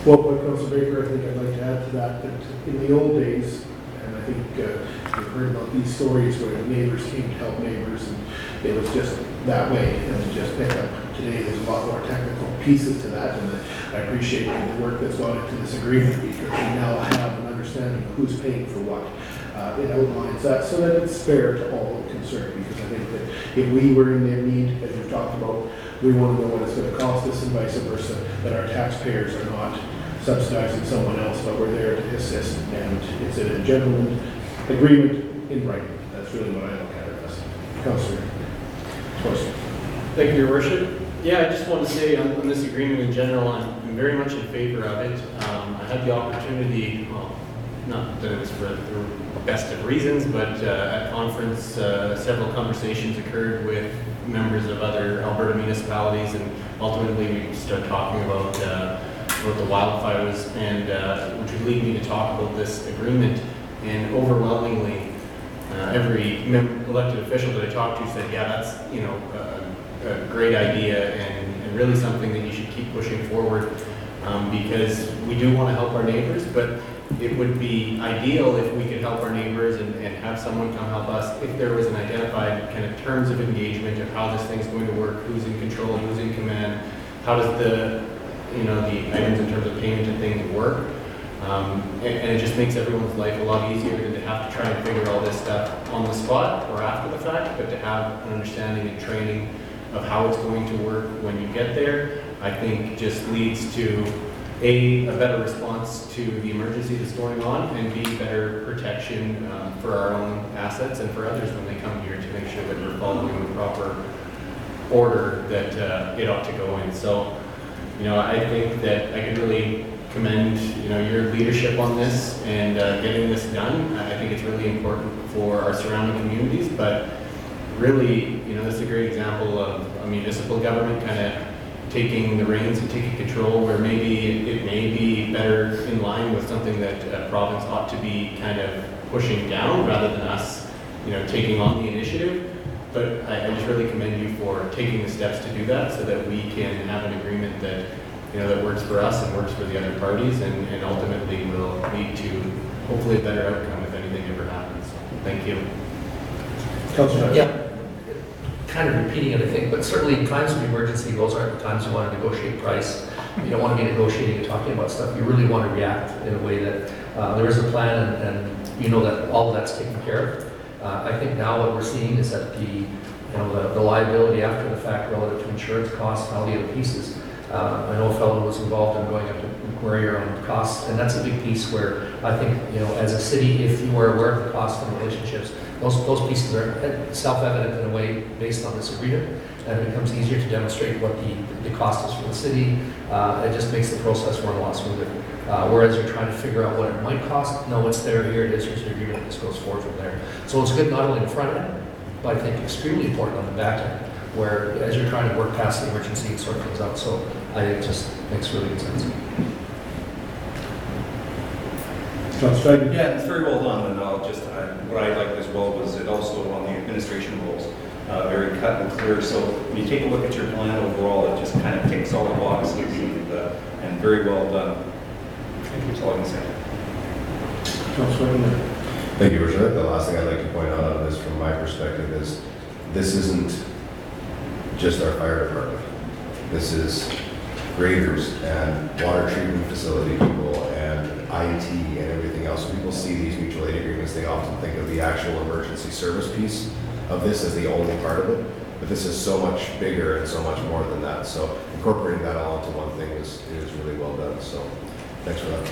Well, Councilor Baker, I think I'd like to add to that, that in the old days, and I think you've heard about these stories where neighbors came to help neighbors, and it was just that way, and just pick up. Today, there's a lot more technical pieces to that, and I appreciate the work that's gone into this agreement, because we now have an understanding of who's paying for what. It outlines that so that it's fair to all concerned, because I think that if we were in their need, as we've talked about, we want to know what it's going to cost us and vice versa, that our taxpayers are not subsidizing someone else, but we're there to assist, and it's a gentleman agreement in writing. That's really what I look at it as. Councilor Torsten. Thank you, Your Worship. Yeah, I just want to say on this agreement in general, I'm very much in favor of it. I had the opportunity, well, not that it was for the best of reasons, but at conference, several conversations occurred with members of other Alberta municipalities, and ultimately we started talking about the wildfires, and which would lead me to talk about this agreement. And overwhelmingly, every elected official that I talked to said, yeah, that's a great idea, and really something that you should keep pushing forward, because we do want to help our neighbors, but it would be ideal if we could help our neighbors and have someone come help us if there was an identified kind of terms of engagement of how this thing's going to work, who's in control, who's in command, how does the items in terms of payment and things work. And it just makes everyone's life a lot easier than to have to try and figure all this stuff on the spot or after the fact, but to have an understanding and training of how it's going to work when you get there, I think just leads to a better response to the emergency that's going on, and B, better protection for our own assets and for others when they come here, to make sure that we're following the proper order that it ought to go in. So, I think that I can really commend, your leadership on this and getting this done. I think it's really important for our surrounding communities, but really, this is a great example of a municipal government kind of taking the reins and taking control, where maybe it may be better in line with something that a province ought to be kind of pushing down rather than us, taking on the initiative. But I just really commend you for taking the steps to do that, so that we can have an agreement that, that works for us and works for the other parties, and ultimately will lead to hopefully a better outcome if anything ever happens. Thank you. Councilor. Yeah, kind of repeating it, I think, but certainly in times of emergency, those aren't the times you want to negotiate price. You don't want to be negotiating and talking about stuff. You really want to react in a way that there is a plan, and that all of that's taken care of. I think now what we're seeing is that the liability after the fact relative to insurance costs and all the other pieces. I know a fellow was involved in going up to McMurray on costs, and that's a big piece where I think, as a city, if you are aware of the costs and relationships, those pieces are self-evident in a way based on this agreement, and it becomes easier to demonstrate what the cost is for the city. It just makes the process run a lot smoother. Whereas you're trying to figure out what it might cost, no, it's there, here it is, here's your agreement, this goes forward from there. So it's good not only in the front end, but I think extremely important on the back end, where as you're trying to work past the emergency and sort things out. So it just makes really good sense. Councilor Fagin? Yeah, it's very well done, and I'll just, what I liked as well was it also on the administration rules, very cut and clear. So when you take a look at your plan overall, it just kind of ticks all the boxes and very well done. Thank you, that's all I can say. Councilor Fagin? Thank you, Richard. The last thing I'd like to point out on this from my perspective is this isn't just our fire department. This is graders and water treatment facility people and IT and everything else. When people see these mutual aid agreements, they often think of the actual emergency service piece of this as the only part of it. But this is so much bigger and so much more than that. So incorporating that all into one thing is really well done. So thanks for that.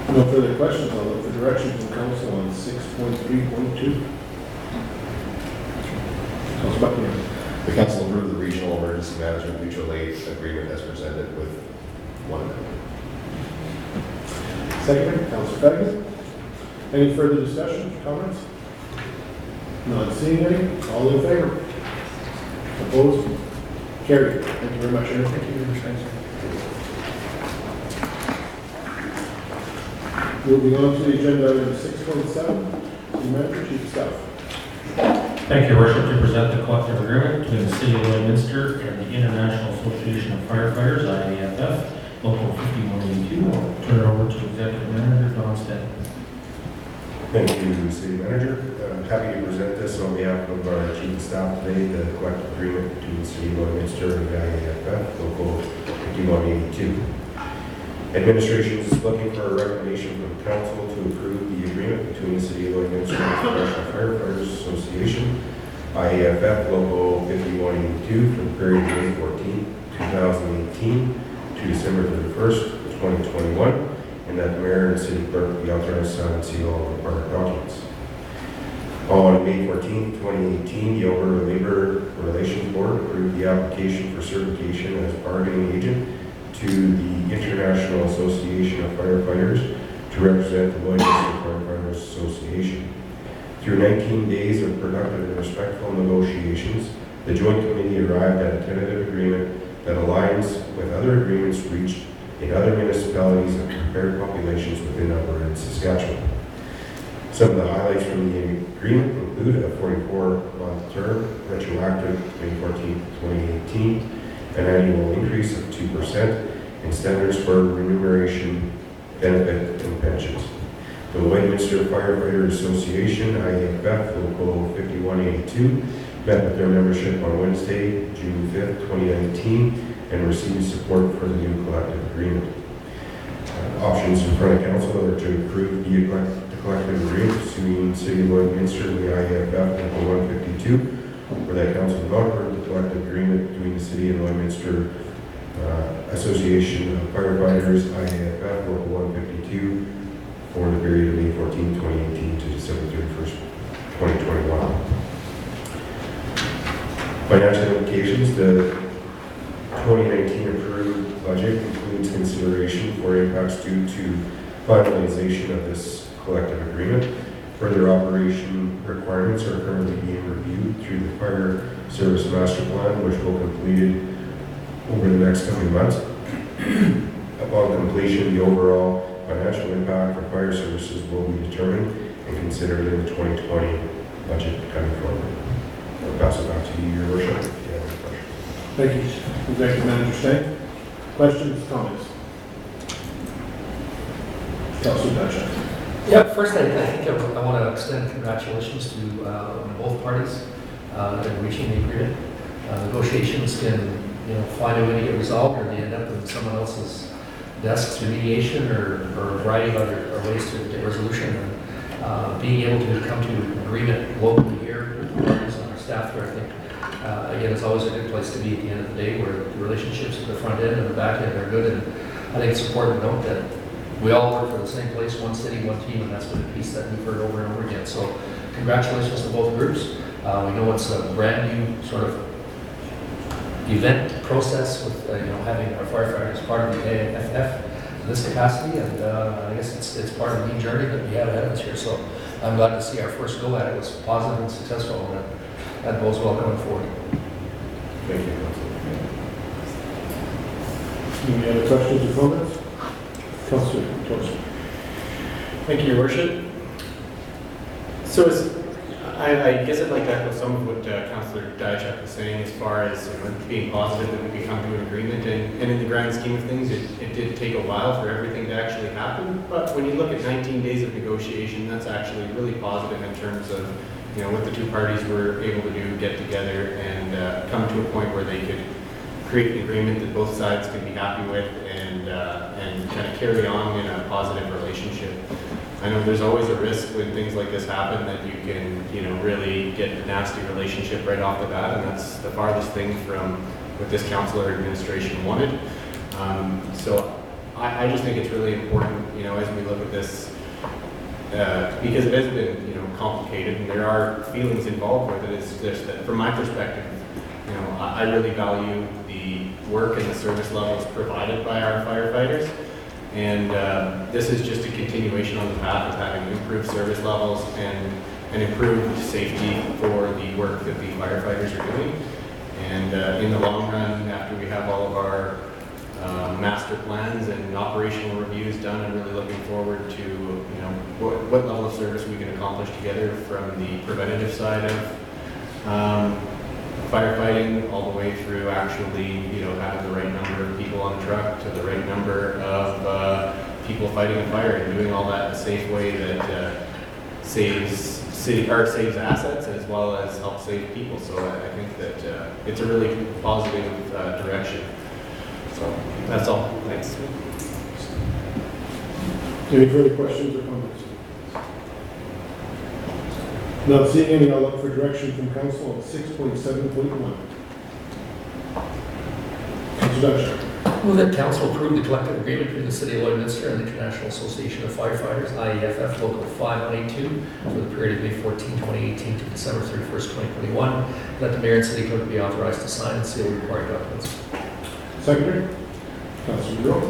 No further questions. I'll look for direction from council on 6.3.2. Councilor Buckingham? The council approved the regional emergency management mutual aid agreement as presented with one amendment. Second, Councilor Fagin. Any further discussion, comments? Not seeing any. All in favor? Opposed? Carried. Thank you very much, Aaron. Thank you very much, thanks. Moving on to the agenda item 6.7, the Manager Chief of Staff. Thank you, Your Worship, to present the collective agreement between the City of Lloydminster and the International Association of Firefighters, IAFF, Local 5182. I'll turn it over to Executive Manager Don Stanton. Thank you, City Manager. I'm happy to present this on behalf of our Chief of Staff today, the collective agreement between the City of Lloydminster and the IAFF, Local 5182. Administration is looking for a recommendation from Council to approve the agreement between the City of Lloydminster and the Professional Firefighters Association, IAFF Local 5182, for the period of May 14, 2018 to December 31st, 2021, and that the Mayor and City Clerk be authorized to sign and seal all required documents. On May 14, 2018, the Alberta Labor Relations Board approved the application for certification as bargaining agent to the International Association of Firefighters to represent the Lloydminster Firefighters Association. Through 19 days of productive and respectful negotiations, the Joint Committee arrived at a tentative agreement that aligns with other agreements reached in other municipalities and compared populations within Alberta and Saskatchewan. Some of the highlights from the agreement include a 44-month term, retroactive May 14, 2018, an annual increase of 2%, and standards for remuneration, benefit, and pensions. The Lloydminster Firefighters Association, IAFF Local 5182, met with their membership on Wednesday, June 5th, 2019, and received support for the new collective agreement. Options in front of Council are to approve the collective agreement between the City of Lloydminster and the IAFF Local 152, or that Council not approve the collective agreement between the City and Lloydminster Association of Firefighters, IAFF Local 152, for the period of May 14, 2018 to December 31st, 2021. Financial implications. The 2019 approved budget includes consideration for impacts due to finalization of this collective agreement. Further operation requirements are currently being reviewed through the Fire Service Master Plan, which will be completed over the next coming months. Upon completion, the overall financial impact for fire services will be determined and considered in the 2020 budget coming forward. I'll pass it back to you, Your Worship. If you have any questions. Thank you, Executive Manager Stank. Questions, comments? Councilor Dutchess. Yeah, first I think I want to extend congratulations to both parties in reaching the agreement. Negotiations can, find a way to get resolved, or they end up in someone else's desk through mediation or a variety of other ways to get resolution. And being able to come to an agreement locally here with the partners on our staff here, I think, again, it's always a good place to be at the end of the day, where the relationships at the front end and the back end are good. And I think it's important to note that we all work for the same place, one city, one team, and that's been a piece that we've heard over and over again. So congratulations to both groups. We know it's a brand new sort of event process with, having our firefighters part of the AFF in this capacity, and I guess it's part of the journey that we have ahead of us here. So I'm glad to see our first go at it was positive and successful, and that bodes well going forward. Thank you. Any other questions or comments? Councillor Thorson. Thank you, Your Worship. So I guess I'd like to echo some of what Councillor Diachak was saying as far as being positive that we could come to an agreement. And in the grand scheme of things, it did take a while for everything to actually happen. But when you look at 19 days of negotiation, that's actually really positive in terms of what the two parties were able to do, get together and come to a point where they could create an agreement that both sides could be happy with and kind of carry on in a positive relationship. I know there's always a risk when things like this happen that you can, really get a nasty relationship right off the bat, and that's the farthest thing from what this council or administration wanted. So I just think it's really important, as we look at this, because it has been, complicated, and there are feelings involved with it. It's just that, from my perspective, I really value the work and the service levels provided by our firefighters. And this is just a continuation on the path of having improved service levels and improved safety for the work that the firefighters are doing. And in the long run, after we have all of our master plans and operational reviews done, I'm really looking forward to what level of service we can accomplish together from the preventative side of firefighting all the way through actually, having the right number of people on the truck to the right number of people fighting a fire and doing all that in a safe way that saves assets as well as helps save people. So I think that it's a really positive direction. So that's all. Thanks. Any further questions or comments? Not seeing any, I'll look for direction from council on 6.7.1. Councillor Diachak. Move that council approve the collective agreement between the City of Lloydminster and the International Association of Firefighters, IEFF Local 5182, for the period of May 14, 2018 to December 31st, 2021. Let the mayor and city clerk be authorized to sign and seal required documents. Secretary? Councillor Gill.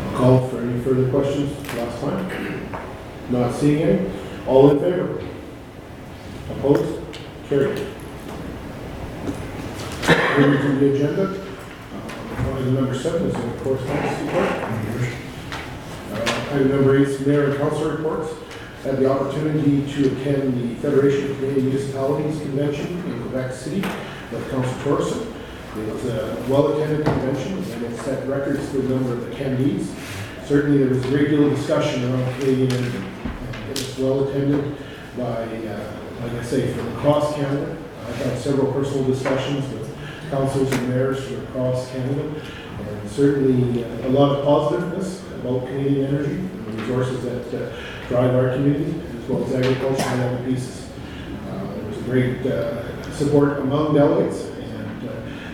I'll call for any further questions last time. Not seeing any. All in favor? Opposed? Carried. Moving to the agenda. Item number 7 is the correspondence report. Item number 8 is mayor and council reports. I had the opportunity to attend the Federation of Canadian Municipalities Convention in Quebec City with Councillor Thorson. It was a well-attended convention and it set records for the number of attendees. Certainly there was a great deal of discussion around Canadian energy. It was well attended by, like I say, from across Canada. I've had several personal discussions with councils and mayors from across Canada, and certainly a lot of positiveness about Canadian energy and the resources that drive our community, as well as agriculture and other pieces. There was a great support among delegates, and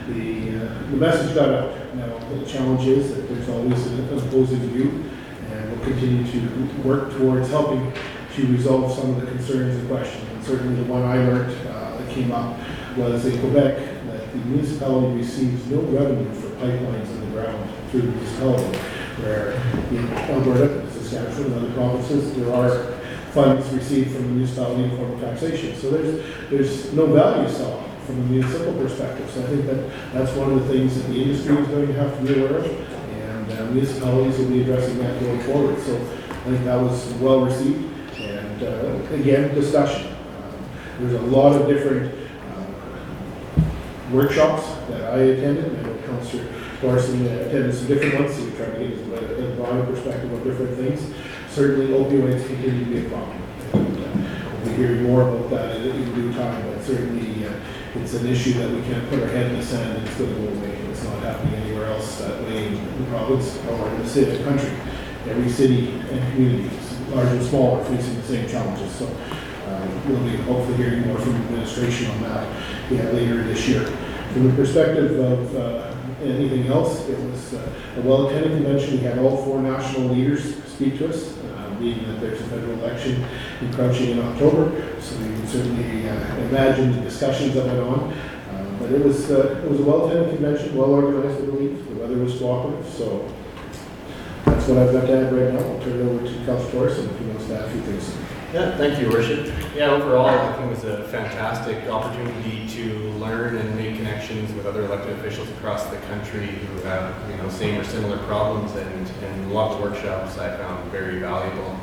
the message got out. Now, the challenge is that there's always an opposing view, and we'll continue to work towards helping to resolve some of the concerns and questions. And certainly the one I learned that came up was in Quebec that the municipality receives no revenue for pipelines in the ground through the municipality, where in Alberta, Saskatchewan, and other provinces, there are funds received from the municipality in form of taxation. So there's no value saw from a municipal perspective. So I think that's one of the things that the industry is going to have to be aware of, and municipalities will be addressing that going forward. So I think that was well received. And again, discussion. There's a lot of different workshops that I attended. I know Councillor Thorson attended some different ones, so we tried to get a broader perspective of different things. Certainly opioids continue to be a problem. And, we'll be hearing more about that in due time, but certainly it's an issue that we can't put our head in the sand and it's going to go away. It's not happening anywhere else that way in the province or in the city, the country. Every city and community, large and small, are facing the same challenges. So we'll be hopefully hearing more from the administration on that later this year. From the perspective of anything else. It was a well-attended convention. We had all 4 national leaders speak to us, being that there's a federal election encroaching in October, so you can certainly imagine the discussions that went on. But it was a well-attended convention, well-organized, I believe. The weather was cooperative, so that's what I've got to add right now. I'll turn it over to Councilor Torres, and if he wants to add a few things. Yeah, thank you, Worship. Yeah, overall, I think it was a fantastic opportunity to learn and make connections with other elected officials across the country who have, same or similar problems, and a lot of the workshops I found very valuable.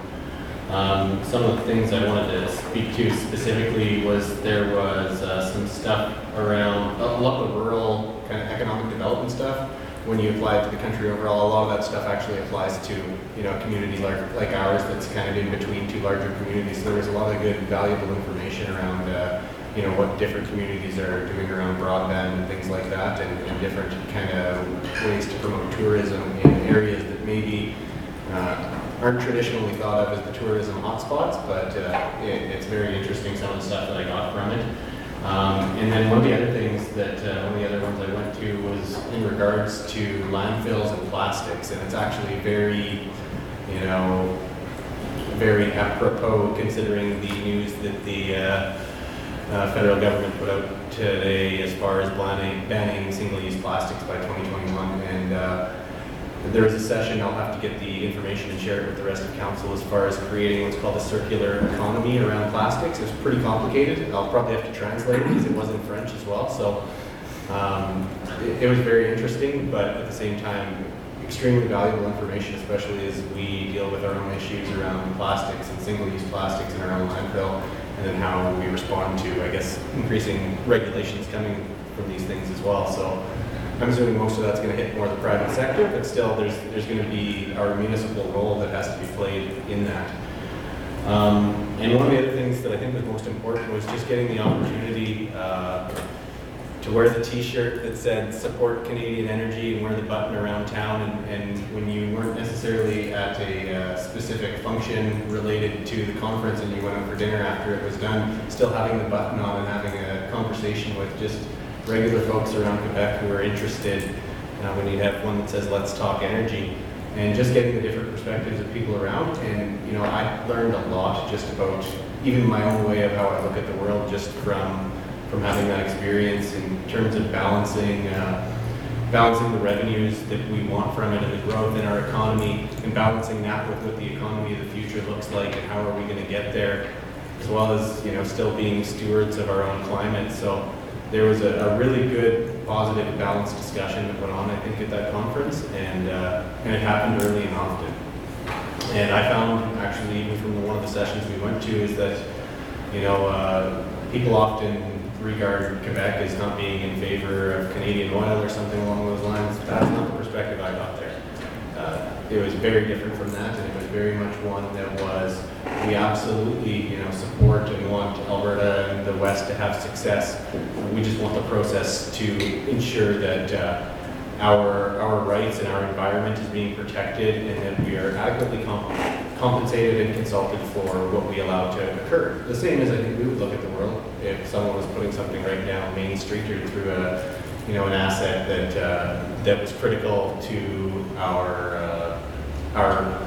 Some of the things I wanted to speak to specifically was there was some stuff around a lot of the rural kind of economic development stuff. When you apply it to the country overall, a lot of that stuff actually applies to, a community like ours that's kind of in between 2 larger communities. So there was a lot of good, valuable information around, what different communities are doing around broadband and things like that, and different kind of ways to promote tourism in areas that maybe aren't traditionally thought of as the tourism hotspots, but it's very interesting, some of the stuff that I got from it. And then one of the other things that, one of the other ones I went to was in regards to landfills and plastics, and it's actually very, very apropos considering the news that the federal government put out today as far as banning single-use plastics by 2021. And there was a session, I'll have to get the information and share it with the rest of council as far as creating what's called a circular economy around plastics. It's pretty complicated. I'll probably have to translate it because it was in French as well. So it was very interesting, but at the same time, extremely valuable information, especially as we deal with our own issues around plastics and single-use plastics in our own landfill, and then how we respond to, I guess, increasing regulations coming from these things as well. So I'm assuming most of that's going to hit more the private sector, but still there's going to be our municipal role that has to be played in that. And one of the other things that I think was most important was just getting the opportunity to wear the t-shirt that said support Canadian energy and wear the button around town, and when you weren't necessarily at a specific function related to the conference and you went out for dinner after it was done, still having the button on and having a conversation with just regular folks around Quebec who are interested, when you have one that says let's talk energy, and just getting the different perspectives of people around. And I learned a lot just about even my own way of how I look at the world just from having that experience in terms of balancing the revenues that we want from it and the growth in our economy, and balancing that with what the economy of the future looks like and how are we going to get there, as well as still being stewards of our own climate. So there was a really good, positive, balanced discussion that went on, I think, at that conference, and it happened early and often. And I found, actually, even from one of the sessions we went to, is that people often regard Quebec as not being in favor of Canadian oil or something along those lines. That's not the perspective I got there. It was very different from that, and it was very much one that was, we absolutely, support and want Alberta and the West to have success. We just want the process to ensure that our rights and our environment is being protected, and that we are adequately compensated and consulted for what we allow to occur. The same as I think we would look at the world if someone was putting something right down Main Street or through an asset that was critical to our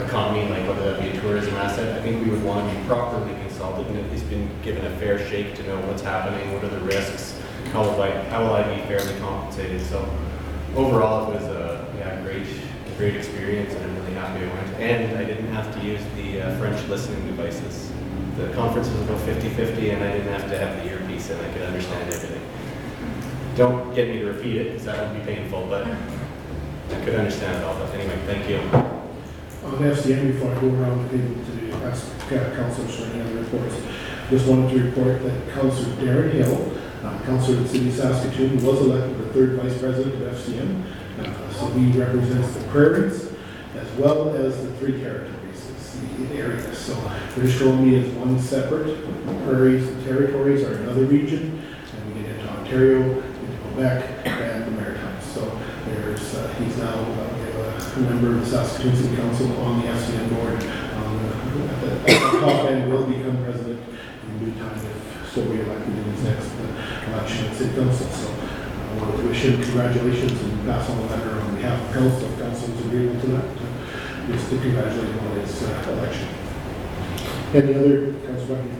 economy, like whether that be a tourism asset. I think we would want to be properly consulted and at least been given a fair shake to know what's happening, what are the risks, how will I be fairly compensated. So overall, it was a great experience, and I'm really happy I went. And I didn't have to use the French listening devices. The conference was about 50-50, and I didn't have to have the earpiece, and I could understand everything. Don't get me to repeat it, because that would be painful, but I could understand it all. But anyway, thank you. On FCM, before I go around to ask councilors for any other reports, just wanted to report that Councilor Darren Hill, councilor in the city of Saskatoon, was elected the 3rd vice president of FCM. So he represents the prairies as well as the 3 territories, the areas. So British Columbia is one separate, prairies and territories are another region, and we get into Ontario, into Quebec, and the Maritimes. So there's he's now a member of the Saskatoon City Council on the FCM board. At the top end will become president in due time if so we elected in his next election at City Council. So I wanted to wish him congratulations and pass on a letter on behalf of council, if council is agreeable to that, just to congratulate him on his election. Any other, Councilor Buckley?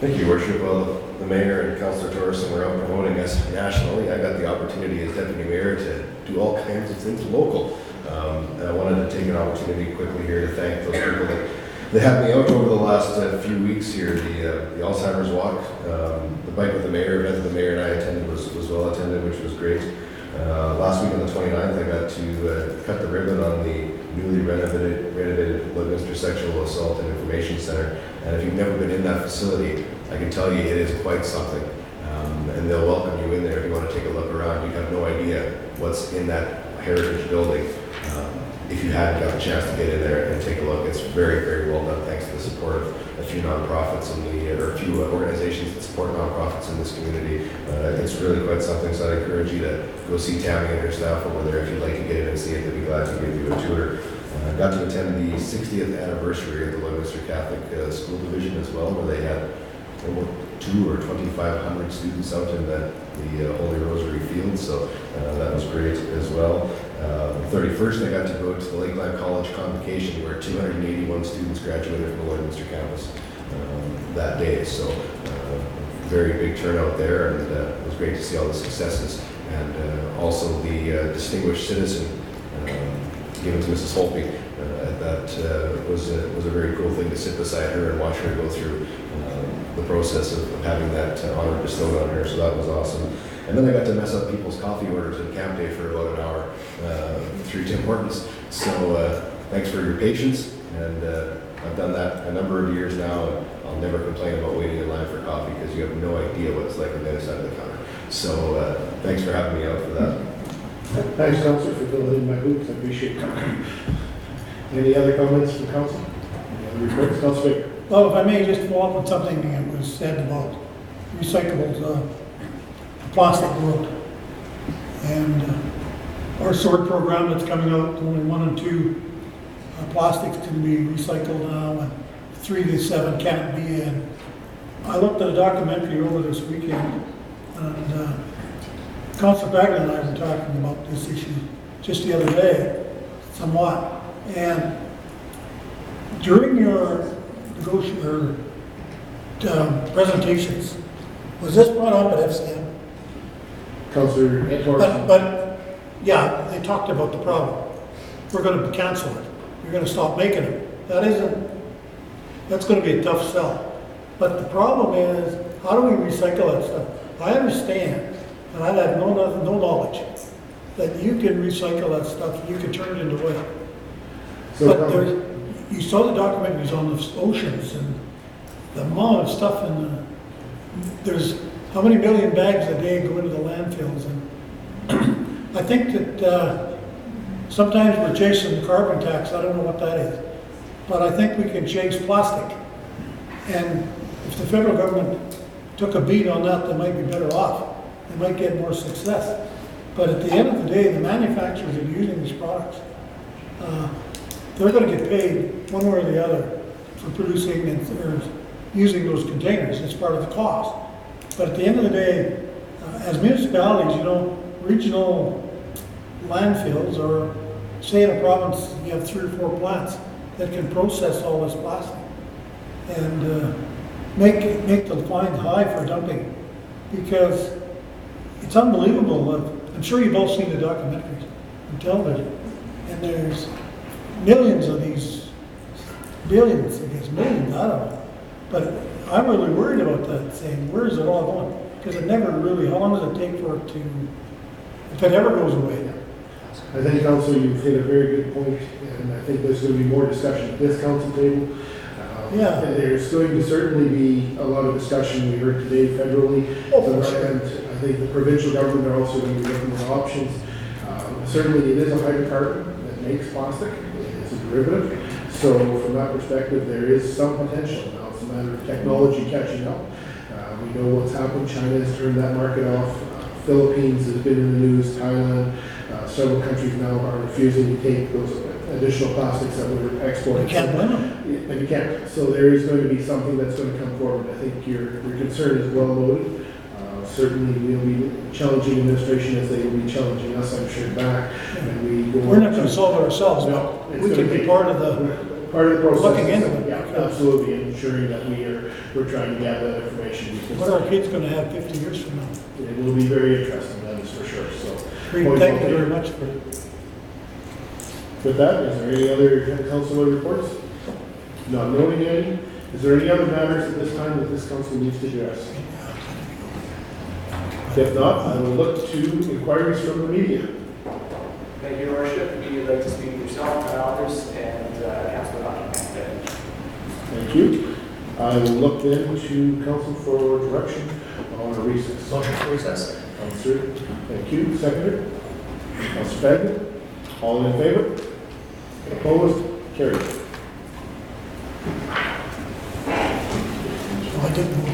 Thank you, Worship. Well, the mayor and Councilor Torreson were out promoting us nationally. I got the opportunity as deputy mayor to do all kinds of things local. And I wanted to take an opportunity quickly here to thank those people that had me out over the last few weeks here. The Alzheimer's Walk, the Bike with the Mayor, event that the mayor and I attended was well attended, which was great. Last week on the 29th, I got to cut the ribbon on the newly renovated Lloydminster Sexual Assault and Information Center. And if you've never been in that facility, I can tell you it is quite something. And they'll welcome you in there if you want to take a look around. You have no idea what's in that heritage building. If you hadn't got a chance to get in there and take a look, it's very, very well done, thanks to the support of a few nonprofits or a few organizations that support nonprofits in this community. It's really quite something, so I encourage you to go see Tammy and her staff over there. If you'd like to get in and see it, they'd be glad to give you a tour. I got to attend the 60th anniversary of the Lloydminster Catholic School Division as well, where they had over 200 or 2,500 students out in the Holy Rosary Field, so that was great as well. The 31st, I got to go to the Lakeland College Convocation, where 281 students graduated from the Lloydminster campus that day, so very big turnout there, and it was great to see all the successes, and also the Distinguished Citizen given to Mrs. Holtby. That was a very cool thing to sit beside her and watch her go through the process of having that honor bestowed on her, so that was awesome. And then I got to mess up people's coffee orders at Camp Day for about an hour through Tim Hortons. So thanks for your patience, and I've done that a number of years now, and I'll never complain about waiting in line for coffee because you have no idea what it's like on the other side of the counter. So thanks for having me out for that. Thanks, Councilor, for filling in my boots. I appreciate it. Any other comments from council? Any other reports? Councilor Baker? Well, if I may just follow up on something that was said about recyclables, plastic world. And our sort program that's coming out, only 1 and 2 plastics can be recycled now, and 3 to 7 can't be. And I looked at a documentary over this weekend, and Councilor Bagley and I were talking about this issue just the other day, somewhat. And during your presentations, was this brought up at FCM? Councilor Torreson? But, yeah, they talked about the problem. We're going to cancel it. You're going to stop making it. That's going to be a tough sell. But the problem is, how do we recycle that stuff? I understand, and I have no knowledge, that you can recycle that stuff, you can turn it into oil. But you saw the documentaries on the oceans and the amount of stuff there's how many million bags a day go into the landfills. And I think that sometimes we're chasing the carbon tax. I don't know what that is. But I think we can chase plastic. And if the federal government took a beat on that, they might be better off. They might get more success. But at the end of the day, the manufacturers are using these products. They're going to get paid one way or the other for producing or using those containers. It's part of the cost. But at the end of the day, as municipalities, regional landfills, or say in a province you have 3 or 4 plants that can process all this plastic and make the fines high for dumping, because it's unbelievable. I'm sure you've all seen the documentaries on television, and there's millions of these, billions, I guess, millions, I don't know. But I'm really worried about that, saying, where is it all going? Because it never really, how long does it take for it to, if it ever goes away? I think, Councilor, you've hit a very good point, and I think there's going to be more discussion at this council table. Yeah. There's going to certainly be a lot of discussion we heard today federally. And I think the provincial government are also going to be looking at options. Certainly, it is a hydrocarbon that makes plastic. It's a derivative. So from that perspective, there is some potential. Now it's a matter of technology catching up. We know what's happened. China has turned that market off. Philippines has been in the news. Thailand. Several countries now are refusing to take those additional plastics that we're exporting. You can't blame them. And you can't. So there is going to be something that's going to come forward. I think your concern is well noted. Certainly, we'll be challenging administration as they will be challenging us, I'm sure, back. And we go. We're not going to solve it ourselves, No, but it's we can gonna be be- part of the, Part of the process. Looking into it. Yeah, absolutely, and ensuring that we're trying to gather that information. what are our kids going to have 50 years from now? It will be very interesting, that is for sure, so. Great, point thank well you very taken. much for it. With that, is there any other council reports? Not knowing any, is there any other matters at this time that this council needs to address? If not, I will look to inquiries from the media. Thank you, Your Worship. If you'd like to speak with yourself, and others, and Councilor Buckingham. Thank you. I will look then to council for direction on a recess. Motion for recess. Councilor, thank you. Seconder? Councilor Fagin? All in favor? Opposed? Carried. I didn't